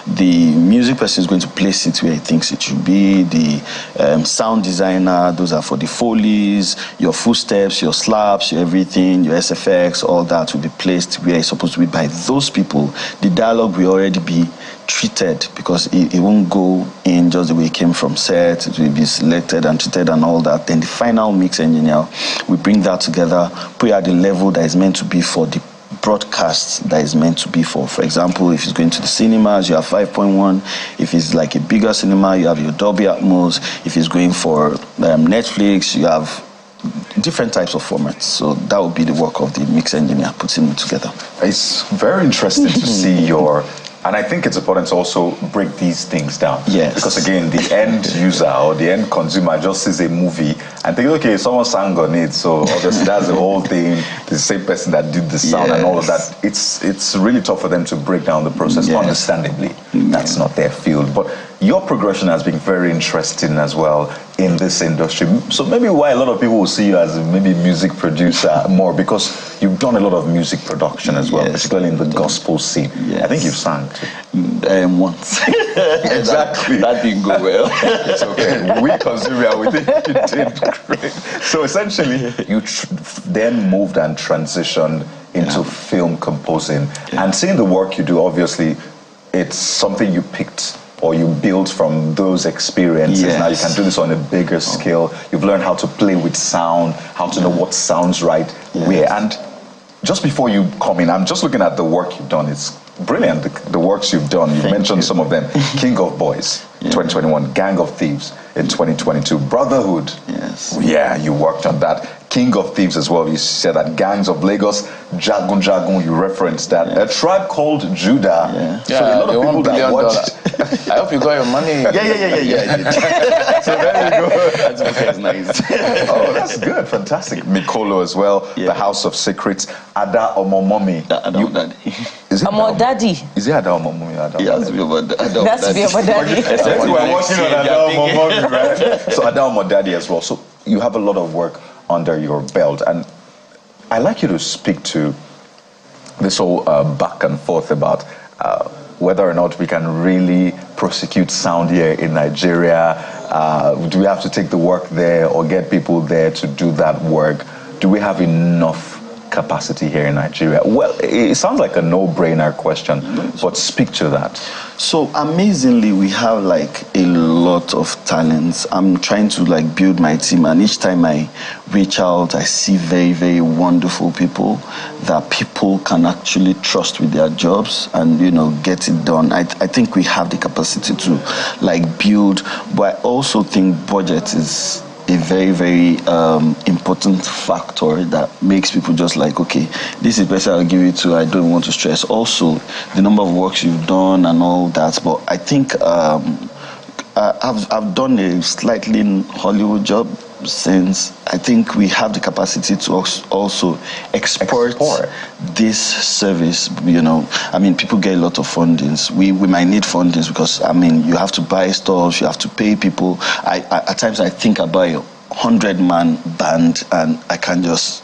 The music person is going to place it where he thinks it should be. The sound designer, those are for the Foleys, your footsteps, your slaps, your everything, your SFX, all that will be placed where it's supposed to be by those people. The dialogue will already be treated, because it won't go in just the way it came from set. It will be selected and treated and all that. Then the final mix engineer will bring that together, put it at the level that is meant to be for the broadcast that is meant to be for. For example, if it's going to the cinemas, you have 5.1. If it's like a bigger cinema, you have your Dolby Atmos. If it's going for Netflix, you have different types of formats. So that would be the work of the mix engineer, putting it together.
It's very interesting to see your... And I think it's important to also break these things down.
Yes.
Because again, the end user or the end consumer just sees a movie and thinks, okay, someone sang on it, so obviously that's the whole thing. The same person that did the sound and all of that. It's really tough for them to break down the process, understandably. That's not their field. But your progression has been very interesting as well in this industry. So maybe why a lot of people will see you as maybe music producer more, because you've done a lot of music production as well, particularly in the gospel scene. I think you've sang too.
Once.
Exactly.
That didn't go well.
It's okay. We consume it, we think you did great. So essentially, you then moved and transitioned into film composing. And seeing the work you do, obviously, it's something you picked or you built from those experiences. Now you can do this on a bigger scale. You've learned how to play with sound, how to know what sounds right where. And just before you come in, I'm just looking at the work you've done. It's brilliant, the works you've done. You mentioned some of them. King of Boys, 2021. Gang of Thieves in 2022. Brotherhood. Yeah, you worked on that. King of Thieves as well. You said that. Gangs of Lagos, Jagun Jagun, you referenced that. A Tribe Called Judah. So a lot of people that watched.
I hope you got your money.
Yeah.
So there you go.
That's nice.
Oh, that's good. Fantastic. Mikolo as well. The House of Secrets. Ada Omomomi. Is it
Daddy?
Is it Ada Omomomi?
It has to be about Ada
That's to be about Daddy.
We're watching on Ada Omomomi, right? So Ada Omodadi as well. So you have a lot of work under your belt, and I'd like you to speak to this whole back and forth about whether or not we can really prosecute sound here in Nigeria. Do we have to take the work there or get people there to do that work? Do we have enough capacity here in Nigeria? Well, it sounds like a no-brainer question, but speak to that.
So amazingly, we have like a lot of talents. I'm trying to like build my team, and each time I reach out, I see very, very wonderful people that people can actually trust with their jobs and, you know, get it done. I think we have the capacity to like build, but I also think budget is a very, very important factor that makes people just like, okay, this is better, I'll give it to, I don't want to stress. Also, the number of works you've done and all that. But I think I've done a slightly Hollywood job since I think we have the capacity to also export this service, you know. I mean, people get a lot of fundings. We might need fundings because, I mean, you have to buy stuff, you have to pay people. At times I think about a 100-man band and I can just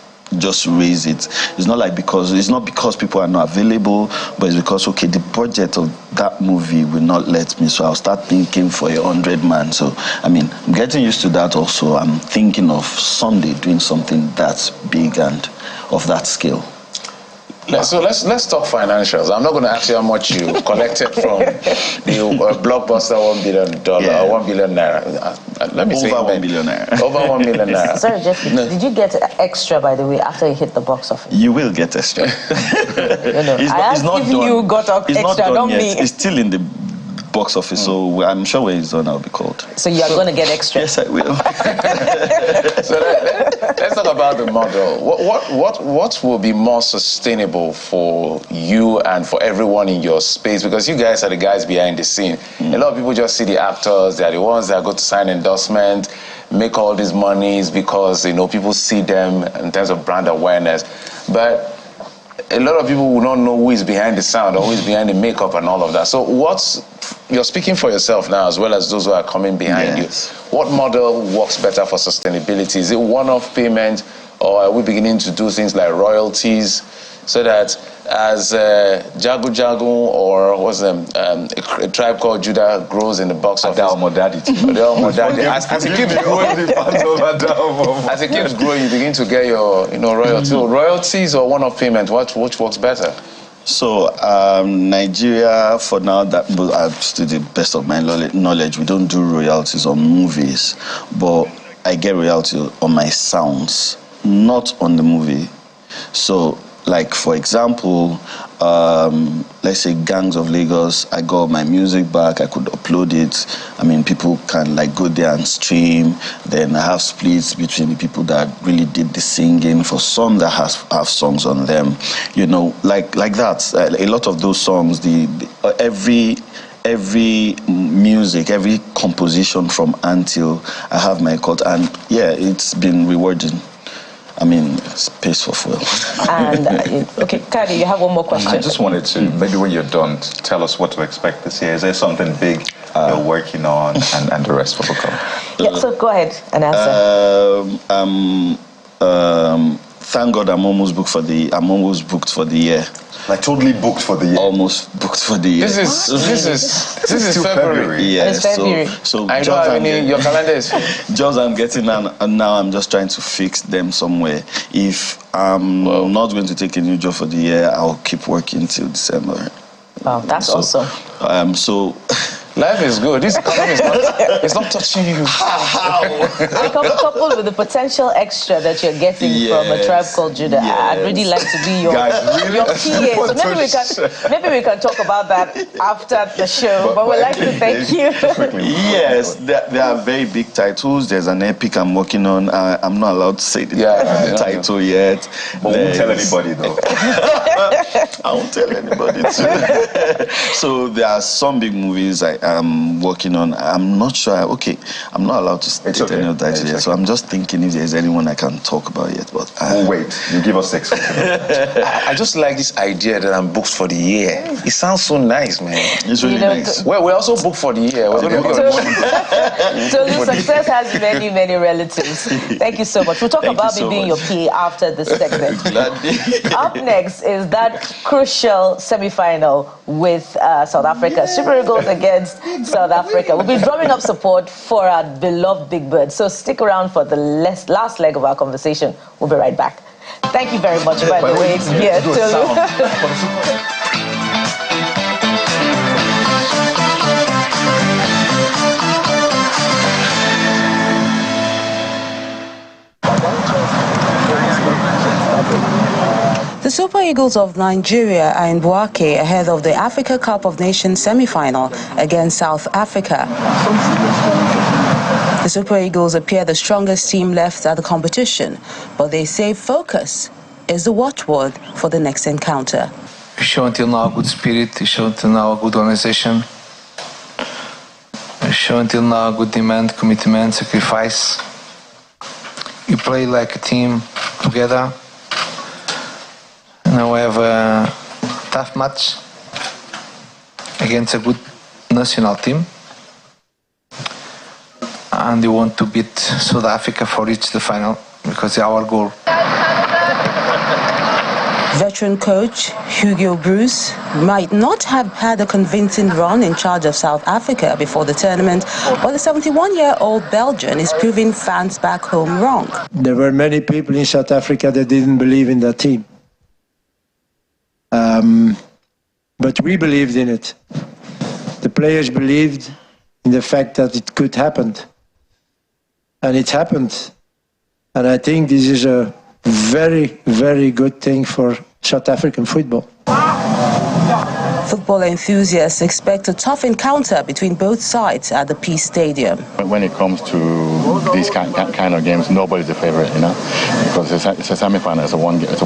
raise it. It's not because people are not available, but it's because, okay, the budget of that movie will not let me, so I'll start thinking for a 100-man. So, I mean, I'm getting used to that also. I'm thinking of someday doing something that's big and of that scale.
So let's talk financials. I'm not going to ask you how much you collected from the blockbuster $1 billion,
Yeah.
1 billion naira. Let me say
Over 1 billion naira.
Over 1 million naira.
Sorry, Jeffrey, did you get extra, by the way, after you hit the box office?
You will get extra.
It's not done. You got extra,
not done
don't
yet.
me.
It's still in the box office, so I'm sure when it's done, I'll be called.
So you are going to get extra?
Yes, I will.
So let's talk about the model. What will be more sustainable for you and for everyone in your space? Because you guys are the guys behind the scene. A lot of people just see the actors. They are the ones that go to sign endorsement, make all these monies because, you know, people see them in terms of brand awareness. But a lot of people will not know who is behind the sound or who is behind the makeup and all of that. So you're speaking for yourself now as well as those who are coming behind you. What model works better for sustainability? Is it one-off payment, or are we beginning to do things like royalties so that as Jagu Jagu or a Tribe Called Judah grows in the box office? As it keeps growing, you begin to get your royalties. So royalties or one-off payment, which works better?
So Nigeria, for now, to the best of my knowledge, we don't do royalties on movies, but I get royalty on my sounds, not on the movie. So, like, for example, let's say Gangs of Lagos, I got my music back, I could upload it. I mean, people can like go there and stream. Then I have splits between the people that really did the singing, for some that have songs on them, you know, like that. A lot of those songs, every music, every composition from until I have my cut, and yeah, it's been rewarding. I mean, it's pays for fuel.
And, okay, Kadi, you have one more question.
I just wanted to, maybe when you're done, tell us what to expect this year. Is there something big you're working on and the rest will come?
Yeah, so go ahead and answer.
Thank God I'm almost booked for the year.
Like totally booked for the year?
Almost booked for the year.
This is February.
Yeah,
it's February.
So
I know, your calendar is
jobs I'm getting, and now I'm just trying to fix them somewhere. If I'm not going to take a new job for the year, I'll keep working till December.
Wow, that's awesome.
So
life is good. This economy is not touching you.
Coupled with the potential extra that you're getting from a Tribe Called Judah, I'd really like to be your PA. So maybe we can talk about that after the show. But we'd like to thank you.
Yes, there are very big titles. There's an epic I'm working on. I'm not allowed to say the title yet.
But won't tell anybody though.
I won't tell anybody too. So there are some big movies I'm working on. I'm not sure. Okay, I'm not allowed to state any of that yet. So I'm just thinking if there's anyone I can talk about yet. But
wait, you give us 6 weeks.
I just like this idea that I'm booked for the year. It sounds so nice, man.
It's really nice.
Well, we're also booked for the year. We're going to book
So the success has many, many relatives. Thank you so much. We'll talk about me being your PA after this segment. Up next is that crucial semi-final with South Africa. Super Eagles against South Africa. We'll be drumming up support for our beloved Big Bird. So stick around for the last leg of our conversation. We'll be right back. Thank you very much, by the way.
Super Eagles of Nigeria are in Bouake ahead of the Africa Cup of Nations semi-final against South Africa. The Super Eagles appear the strongest team left at the competition, but they say focus is the watchword for the next encounter.
We show until now a good spirit, we show until now a good organization, we show until now a good demand, commitment, sacrifice. We play like a team together. Now we have a tough match against a good national team. And we want to beat South Africa for reach the final because it's our goal.
Veteran coach Hugo Bruce might not have had a convincing run in charge of South Africa before the tournament, but the 71-year-old Belgian is proving fans back home wrong.
There were many people in South Africa that didn't believe in that team. But we believed in it. The players believed in the fact that it could happen. And it happened. And I think this is a very, very good thing for South African football.
Football enthusiasts expect a tough encounter between both sides at the Peace Stadium.
When it comes to these kind of games, nobody's a favorite, you know, because it's a semi-final, it's a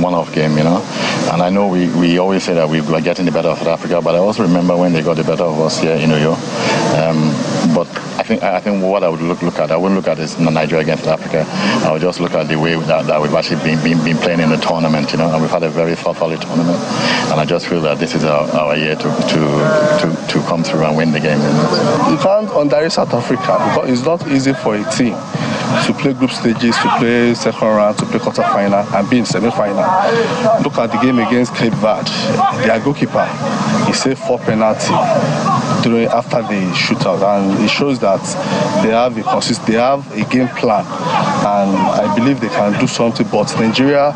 one-off game, you know. And I know we always say that we are getting the better of South Africa, but I also remember when they got the better of us here in Uyo. But I think what I would look at, I wouldn't look at this Nigeria against South Africa. I would just look at the way that we've actually been playing in the tournament, you know, and we've had a very solid tournament. And I just feel that this is our year to come through and win the game.
You can't underrate South Africa because it's not easy for a team to play group stages, to play second round, to play quarter-final, and be in semi-final. Look at the game against Cape Verde. Their goalkeeper, he saved 4 penalties after the shootout, and it shows that they have a game plan, and I believe they can do something. But Nigeria,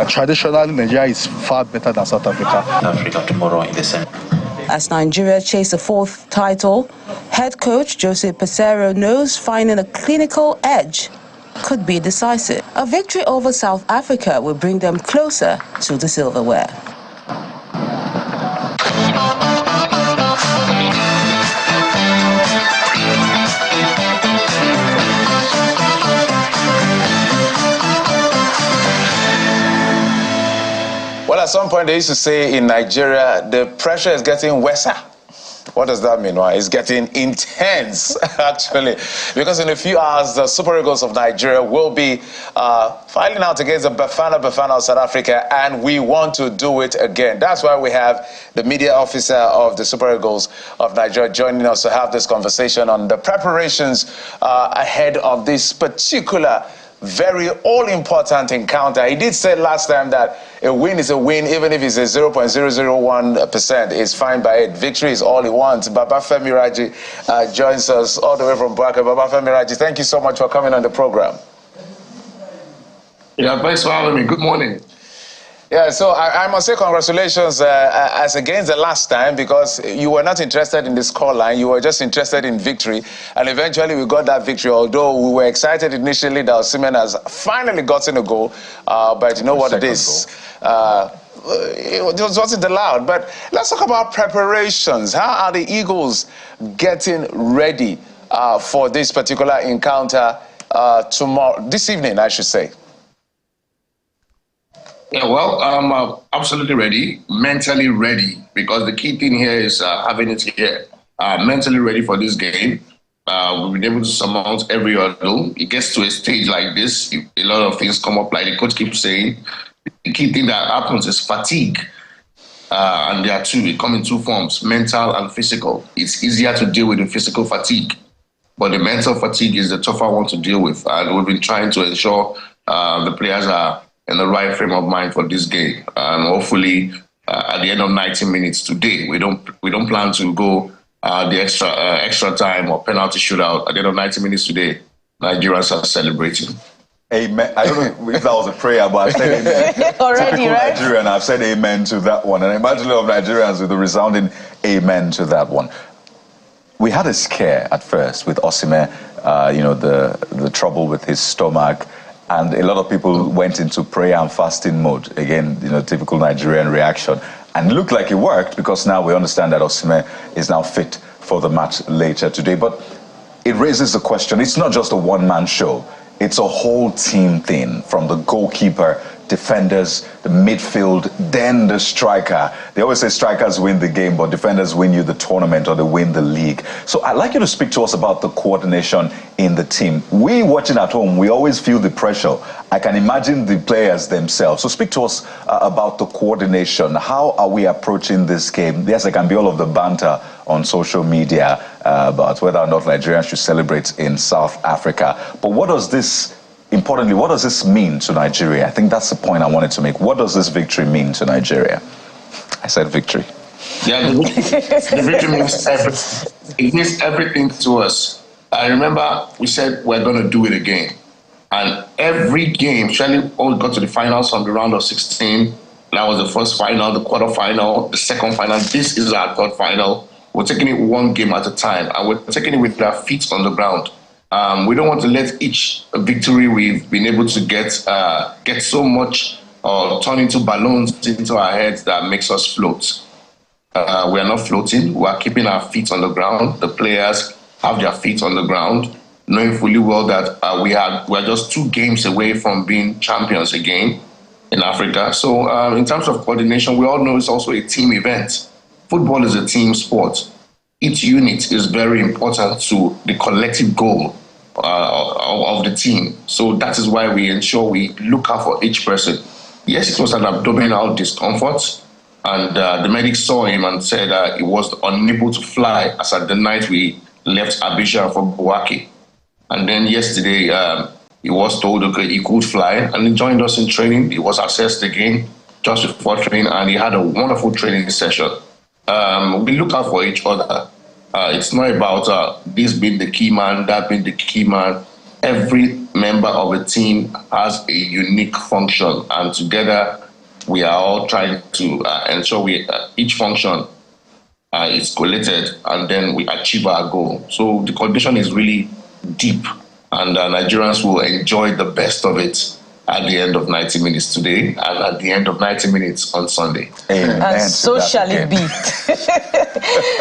traditionally Nigeria is far better than South Africa.
Africa tomorrow in the semi.
As Nigeria chase a 4th title, head coach Jose Peseiro knows finding a clinical edge could be decisive. A victory over South Africa will bring them closer to the silverware.
Well, at some point they used to say in Nigeria, the pressure is getting worse. What does that mean? Well, it's getting intense, actually, because in a few hours, the Super Eagles of Nigeria will be fighting out against the Bafana of South Africa, and we want to do it again. That's why we have the media officer of the Super Eagles of Nigeria joining us to have this conversation on the preparations ahead of this particular very all-important encounter. He did say last time that a win is a win, even if it's a 0.001%, is fine by it. Victory is all he wants. Baba Femi Raji joins us all the way from Bouake. Baba Femi Raji, thank you so much for coming on the program.
Yeah, thanks for having me. Good morning.
Yeah, so I must say congratulations as against the last time, because you were not interested in the scoreline, you were just interested in victory, and eventually we got that victory, although we were excited initially that Osimhen has finally gotten a goal, but you know what it is. It wasn't allowed. But let's talk about preparations. How are the Eagles getting ready for this particular encounter this evening, I should say?
Yeah, well, I'm absolutely ready, mentally ready, because the key thing here is having it here. Mentally ready for this game. We've been able to surmount every hurdle. It gets to a stage like this, a lot of things come up, like the coach keeps saying. The key thing that happens is fatigue. And there are two, it comes in 2 forms, mental and physical. It's easier to deal with the physical fatigue, but the mental fatigue is the tougher one to deal with. And we've been trying to ensure the players are in the right frame of mind for this game, and hopefully at the end of 90 minutes today, we don't plan to go the extra time or penalty shootout. At the end of 90 minutes today, Nigerians are celebrating.
Amen. I don't know if that was a prayer, but I've said amen.
Already,
typical
right?
Nigerian, I've said amen to that one, and I imagine a lot of Nigerians with a resounding amen to that one. We had a scare at first with Osimhen, you know, the trouble with his stomach. and a lot of people went into prayer and fasting mode. Again, typical Nigerian reaction. And it looked like it worked, because now we understand that Osimhen is now fit for the match later today. But it raises the question, it's not just a one-man show. It's a whole team thing, from the goalkeeper, defenders, the midfield, then the striker. They always say strikers win the game, but defenders win you the tournament, or they win the league. So I'd like you to speak to us about the coordination in the team. We watching at home, we always feel the pressure. I can imagine the players themselves. So speak to us about the coordination. How are we approaching this game? Yes, there can be all of the banter on social media about whether or not Nigerians should celebrate in South Africa. But what does this, importantly, what does this mean to Nigeria? I think that's the point I wanted to make. What does this victory mean to Nigeria? I said victory.
Yeah, the victory means everything. It means everything to us. I remember we said we're going to do it again. And every game, Shelley all got to the finals from the round of 16. That was the first final, the quarterfinal, the second final. This is our third final. We're taking it one game at a time, and we're taking it with our feet on the ground. We don't want to let each victory we've been able to get so much or turn into balloons into our heads that makes us float. We are not floating. We are keeping our feet on the ground. The players have their feet on the ground, knowing fully well that we are just 2 games away from being champions again in Africa. So in terms of coordination, we all know it's also a team event. Football is a team sport. Each unit is very important to the collective goal of the team. So that is why we ensure we look out for each person. Yes, it was an abdominal discomfort, and the medics saw him and said he was unable to fly as at the night we left Abidjan for Bouake. And then yesterday, he was told, okay, he could fly, and he joined us in training. He was assessed again just before training, and he had a wonderful training session. We look out for each other. It's not about this being the key man, that being the key man. Every member of a team has a unique function, and together we are all trying to ensure each function is collated, and then we achieve our goal. So the condition is really deep, and Nigerians will enjoy the best of it at the end of 90 minutes today and at the end of 90 minutes on Sunday.
Amen. And so shall it be.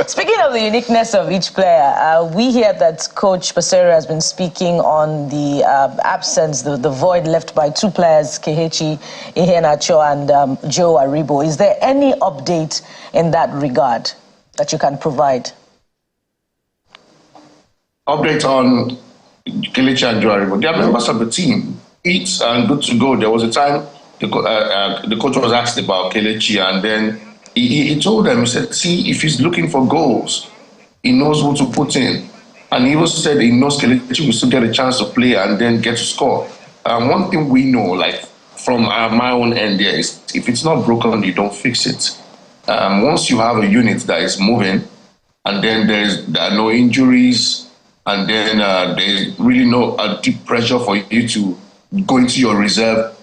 Speaking of the uniqueness of each player, we hear that Coach Pesero has been speaking on the absence, the void left by 2 players, Kelechi Iheanacho and Joe Aribo. Is there any update in that regard that you can provide?
Update on Kelechi and Joe Aribo. They are members of the team. It's good to go. There was a time the coach was asked about Kelechi, and then he told them, he said, see, if he's looking for goals, he knows who to put in. And he also said he knows Kelechi will still get a chance to play and then get to score. One thing we know, like from my own end there, is if it's not broken, you don't fix it. Once you have a unit that is moving, and then there are no injuries, and then there's really no deep pressure for you to go into your reserve,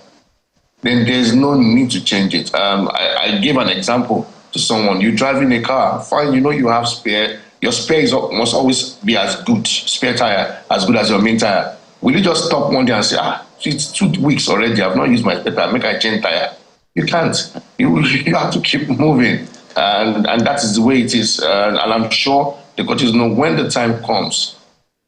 then there's no need to change it. I gave an example to someone. You're driving a car, fine, you know you have spare. Your spare must always be as good, spare tire, as good as your main tire. Will you just stop one day and say, it's 2 weeks already, I've not used my spare tire, make I change tire? You can't. You have to keep moving. And that is the way it is. And I'm sure the coaches know when the time comes,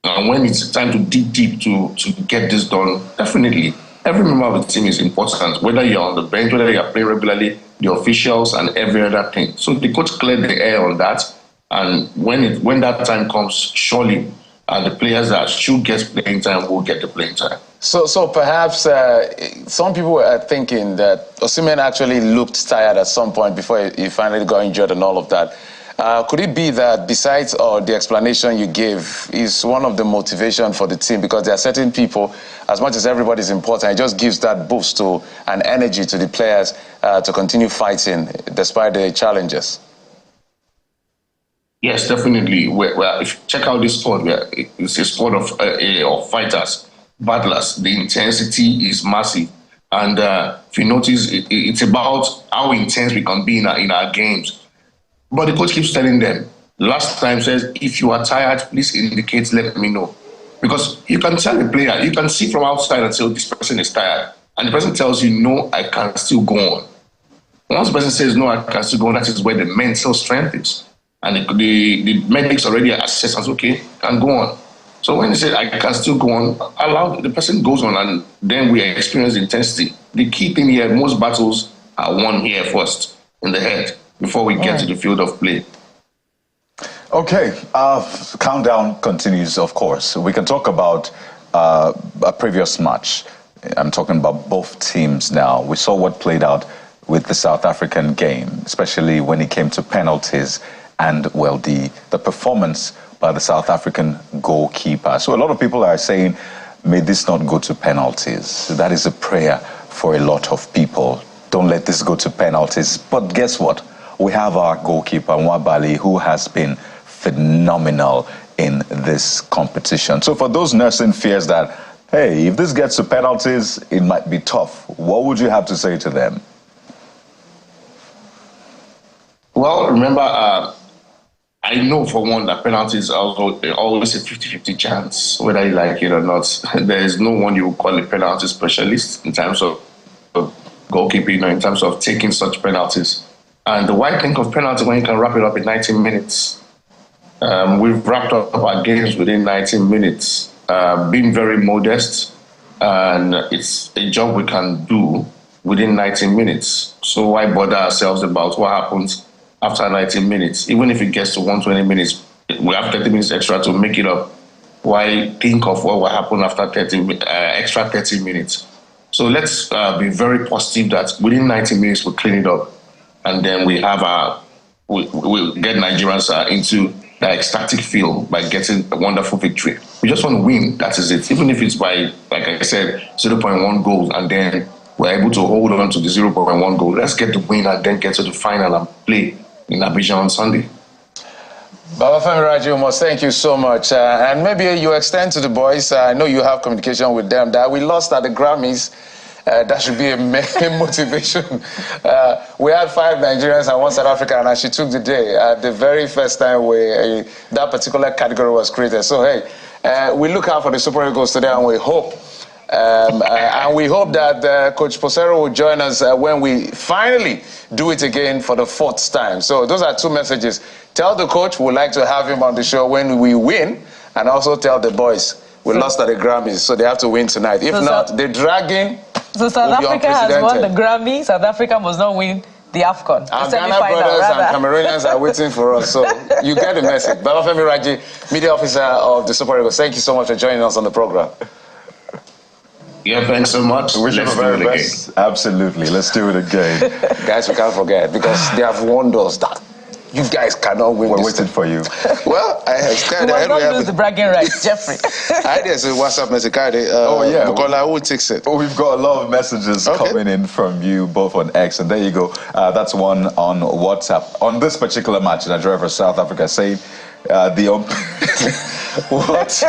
and when it's time to dig deep to get this done. Definitely, every member of the team is important, whether you're on the bench, whether you're playing regularly, the officials, and every other thing. So the coach cleared the air on that, and when that time comes, surely the players that should get playing time will get the playing time.
So perhaps some people are thinking that Osimhen actually looked tired at some point before he finally got injured and all of that. Could it be that besides the explanation you gave is one of the motivation for the team, because there are certain people, as much as everybody is important, it just gives that boost to and energy to the players to continue fighting despite the challenges?
Yes, definitely. If you check out this squad, it's a squad of fighters, battlers. The intensity is massive. And if you notice, it's about how intense we can be in our games. But the coach keeps telling them, last time says, if you are tired, please indicate, let me know. Because you can tell a player, you can see from outside and say, oh, this person is tired. And the person tells you, no, I can still go on. Once the person says, no, I can still go on, that is where the mental strength is. And the medics already assess and say, okay, can go on. So when they say, I can still go on, allow the person goes on, and then we experience intensity. The key thing here, most battles are won here first, in the head, before we get to the field of play.
Okay, countdown continues, of course. We can talk about a previous match. I'm talking about both teams now. We saw what played out with the South African game, especially when it came to penalties and, well, the performance by the South African goalkeeper. So a lot of people are saying, may this not go to penalties. That is a prayer for a lot of people. Don't let this go to penalties. But guess what? We have our goalkeeper, Nwabali, who has been phenomenal in this competition. So for those nursing fears that, hey, if this gets to penalties, it might be tough, what would you have to say to them?
Well, remember, I know for one that penalties are always a 50-50 chance, whether you like it or not. There is no one you would call a penalty specialist in terms of goalkeeping or in terms of taking such penalties. And why think of penalty when you can wrap it up in 19 minutes? We've wrapped up our games within 19 minutes, being very modest, and it's a job we can do within 19 minutes. So why bother ourselves about what happens after 19 minutes? Even if it gets to 120 minutes, we have 30 minutes extra to make it up. Why think of what will happen after extra 30 minutes? So let's be very positive that within 90 minutes we'll clean it up, and then we have we'll get Nigerians into the ecstatic feel by getting a wonderful victory. We just want to win. That is it. Even if it's by, like I said, 0.1 goals, and then we're able to hold on to the 0.1 goal. Let's get the win and then get to the final and play in Abidjan on Sunday.
Babafemi Raji, thank you so much. And maybe you extend to the boys. I know you have communication with them that we lost at the Grammys. That should be a main motivation. We had 5 Nigerians and 1 South African, and she took the day at the very first time that particular category was created. So, hey, we look out for the Super Eagles today, and we hope. And we hope that Coach Posero will join us when we finally do it again for the 4th time. So those are 2 messages. Tell the coach we'd like to have him on the show when we win, and also tell the boys we lost at the Grammys, so they have to win tonight. If not, the dragging.
So South Africa has won the Grammy. South Africa must not win the AFCON.
Our Ghana brothers and Cameroonians are waiting for us. So you get the message. Babafemi Raji, media officer of the Super Eagles, thank you so much for joining us on the program.
Yeah, thanks so much.
We wish you the very best. Absolutely. Let's do it again.
Guys, we can't forget, because they have warned us that you guys cannot win.
We're waiting for you.
Well, I have
we must not lose the bragging rights, Jeffrey.
I there's a WhatsApp message. Bukola, who takes it?
We've got a lot of messages coming in from you, both on X, and there you go. That's one on WhatsApp. On this particular match, Nigeria versus South Africa, saying what?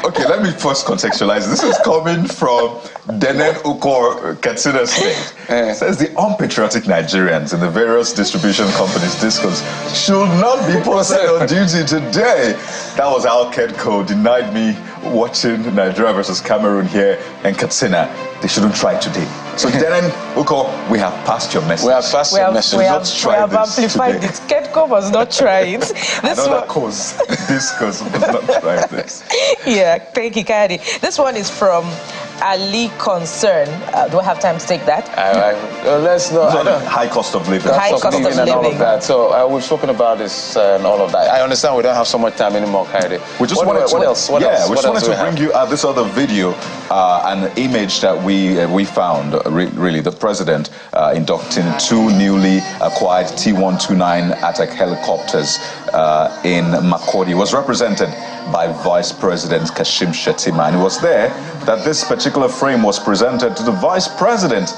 Okay, let me first contextualize. This is coming from Denen Ukor, Katsina State. It says the unpatriotic Nigerians in the various distribution companies' discos should not be posted on duty today. That was how Kedco denied me watching Nigeria versus Cameroon here in Katsina. They shouldn't try today. So Denen Ukor, we have passed your message.
We have passed your message.
We have amplified it. Kedco must not try it.
Discos must not try this.
Yeah, thank you, Kadi. This one is from Ali Concern. Do I have time to take that?
Let's know.
High cost of living.
High cost of living.
And all of that. So we've spoken about this and all of that. I understand we don't have so much time anymore, Kadi.
What else? We just wanted to bring you this other video, an image that we found. Really, the president inducting 2 newly acquired T-129 attack helicopters in Makurdi. Was represented by Vice President Kashim Shettima, and it was there that this particular frame was presented to the Vice President,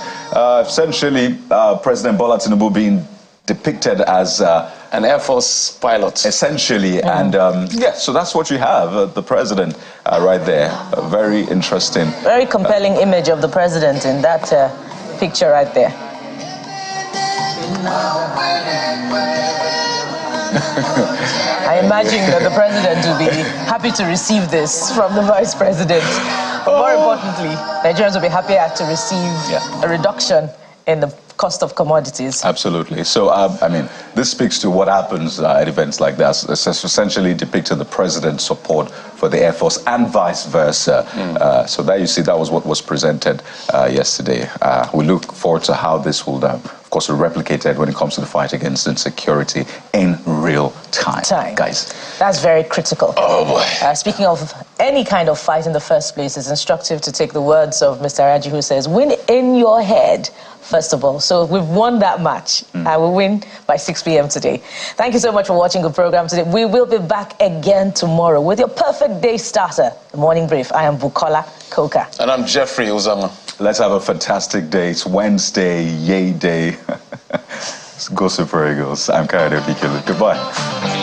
essentially President Bola Tinubu being depicted as
an Air Force pilot,
essentially. And so that's what you have, the president right there. Very interesting.
Very compelling image of the president in that picture right there. I imagine that the president will be happy to receive this from the vice president. But more importantly, Nigerians will be happier to receive a reduction in the cost of commodities.
Absolutely. So, I mean, this speaks to what happens at events like that. It's essentially depicting the president's support for the Air Force and vice versa. So that, you see, that was what was presented yesterday. We look forward to how this will, of course, be replicated when it comes to the fight against insecurity in real time. Guys.
That's very critical.
Oh, boy.
Speaking of any kind of fight in the first place, it's instructive to take the words of Mr. Raji, who says, win in your head, first of all. So we've won that match. And we'll win by 6 p.m. today. Thank you so much for watching the program today. We will be back again tomorrow with your perfect day starter, the Morning Brief. I am Bukola Koka.
And I'm Jeffrey Uzama.
Let's have a fantastic day. It's Wednesday, yay day. Go Super Eagles. I'm Kayode Bikelu. Goodbye.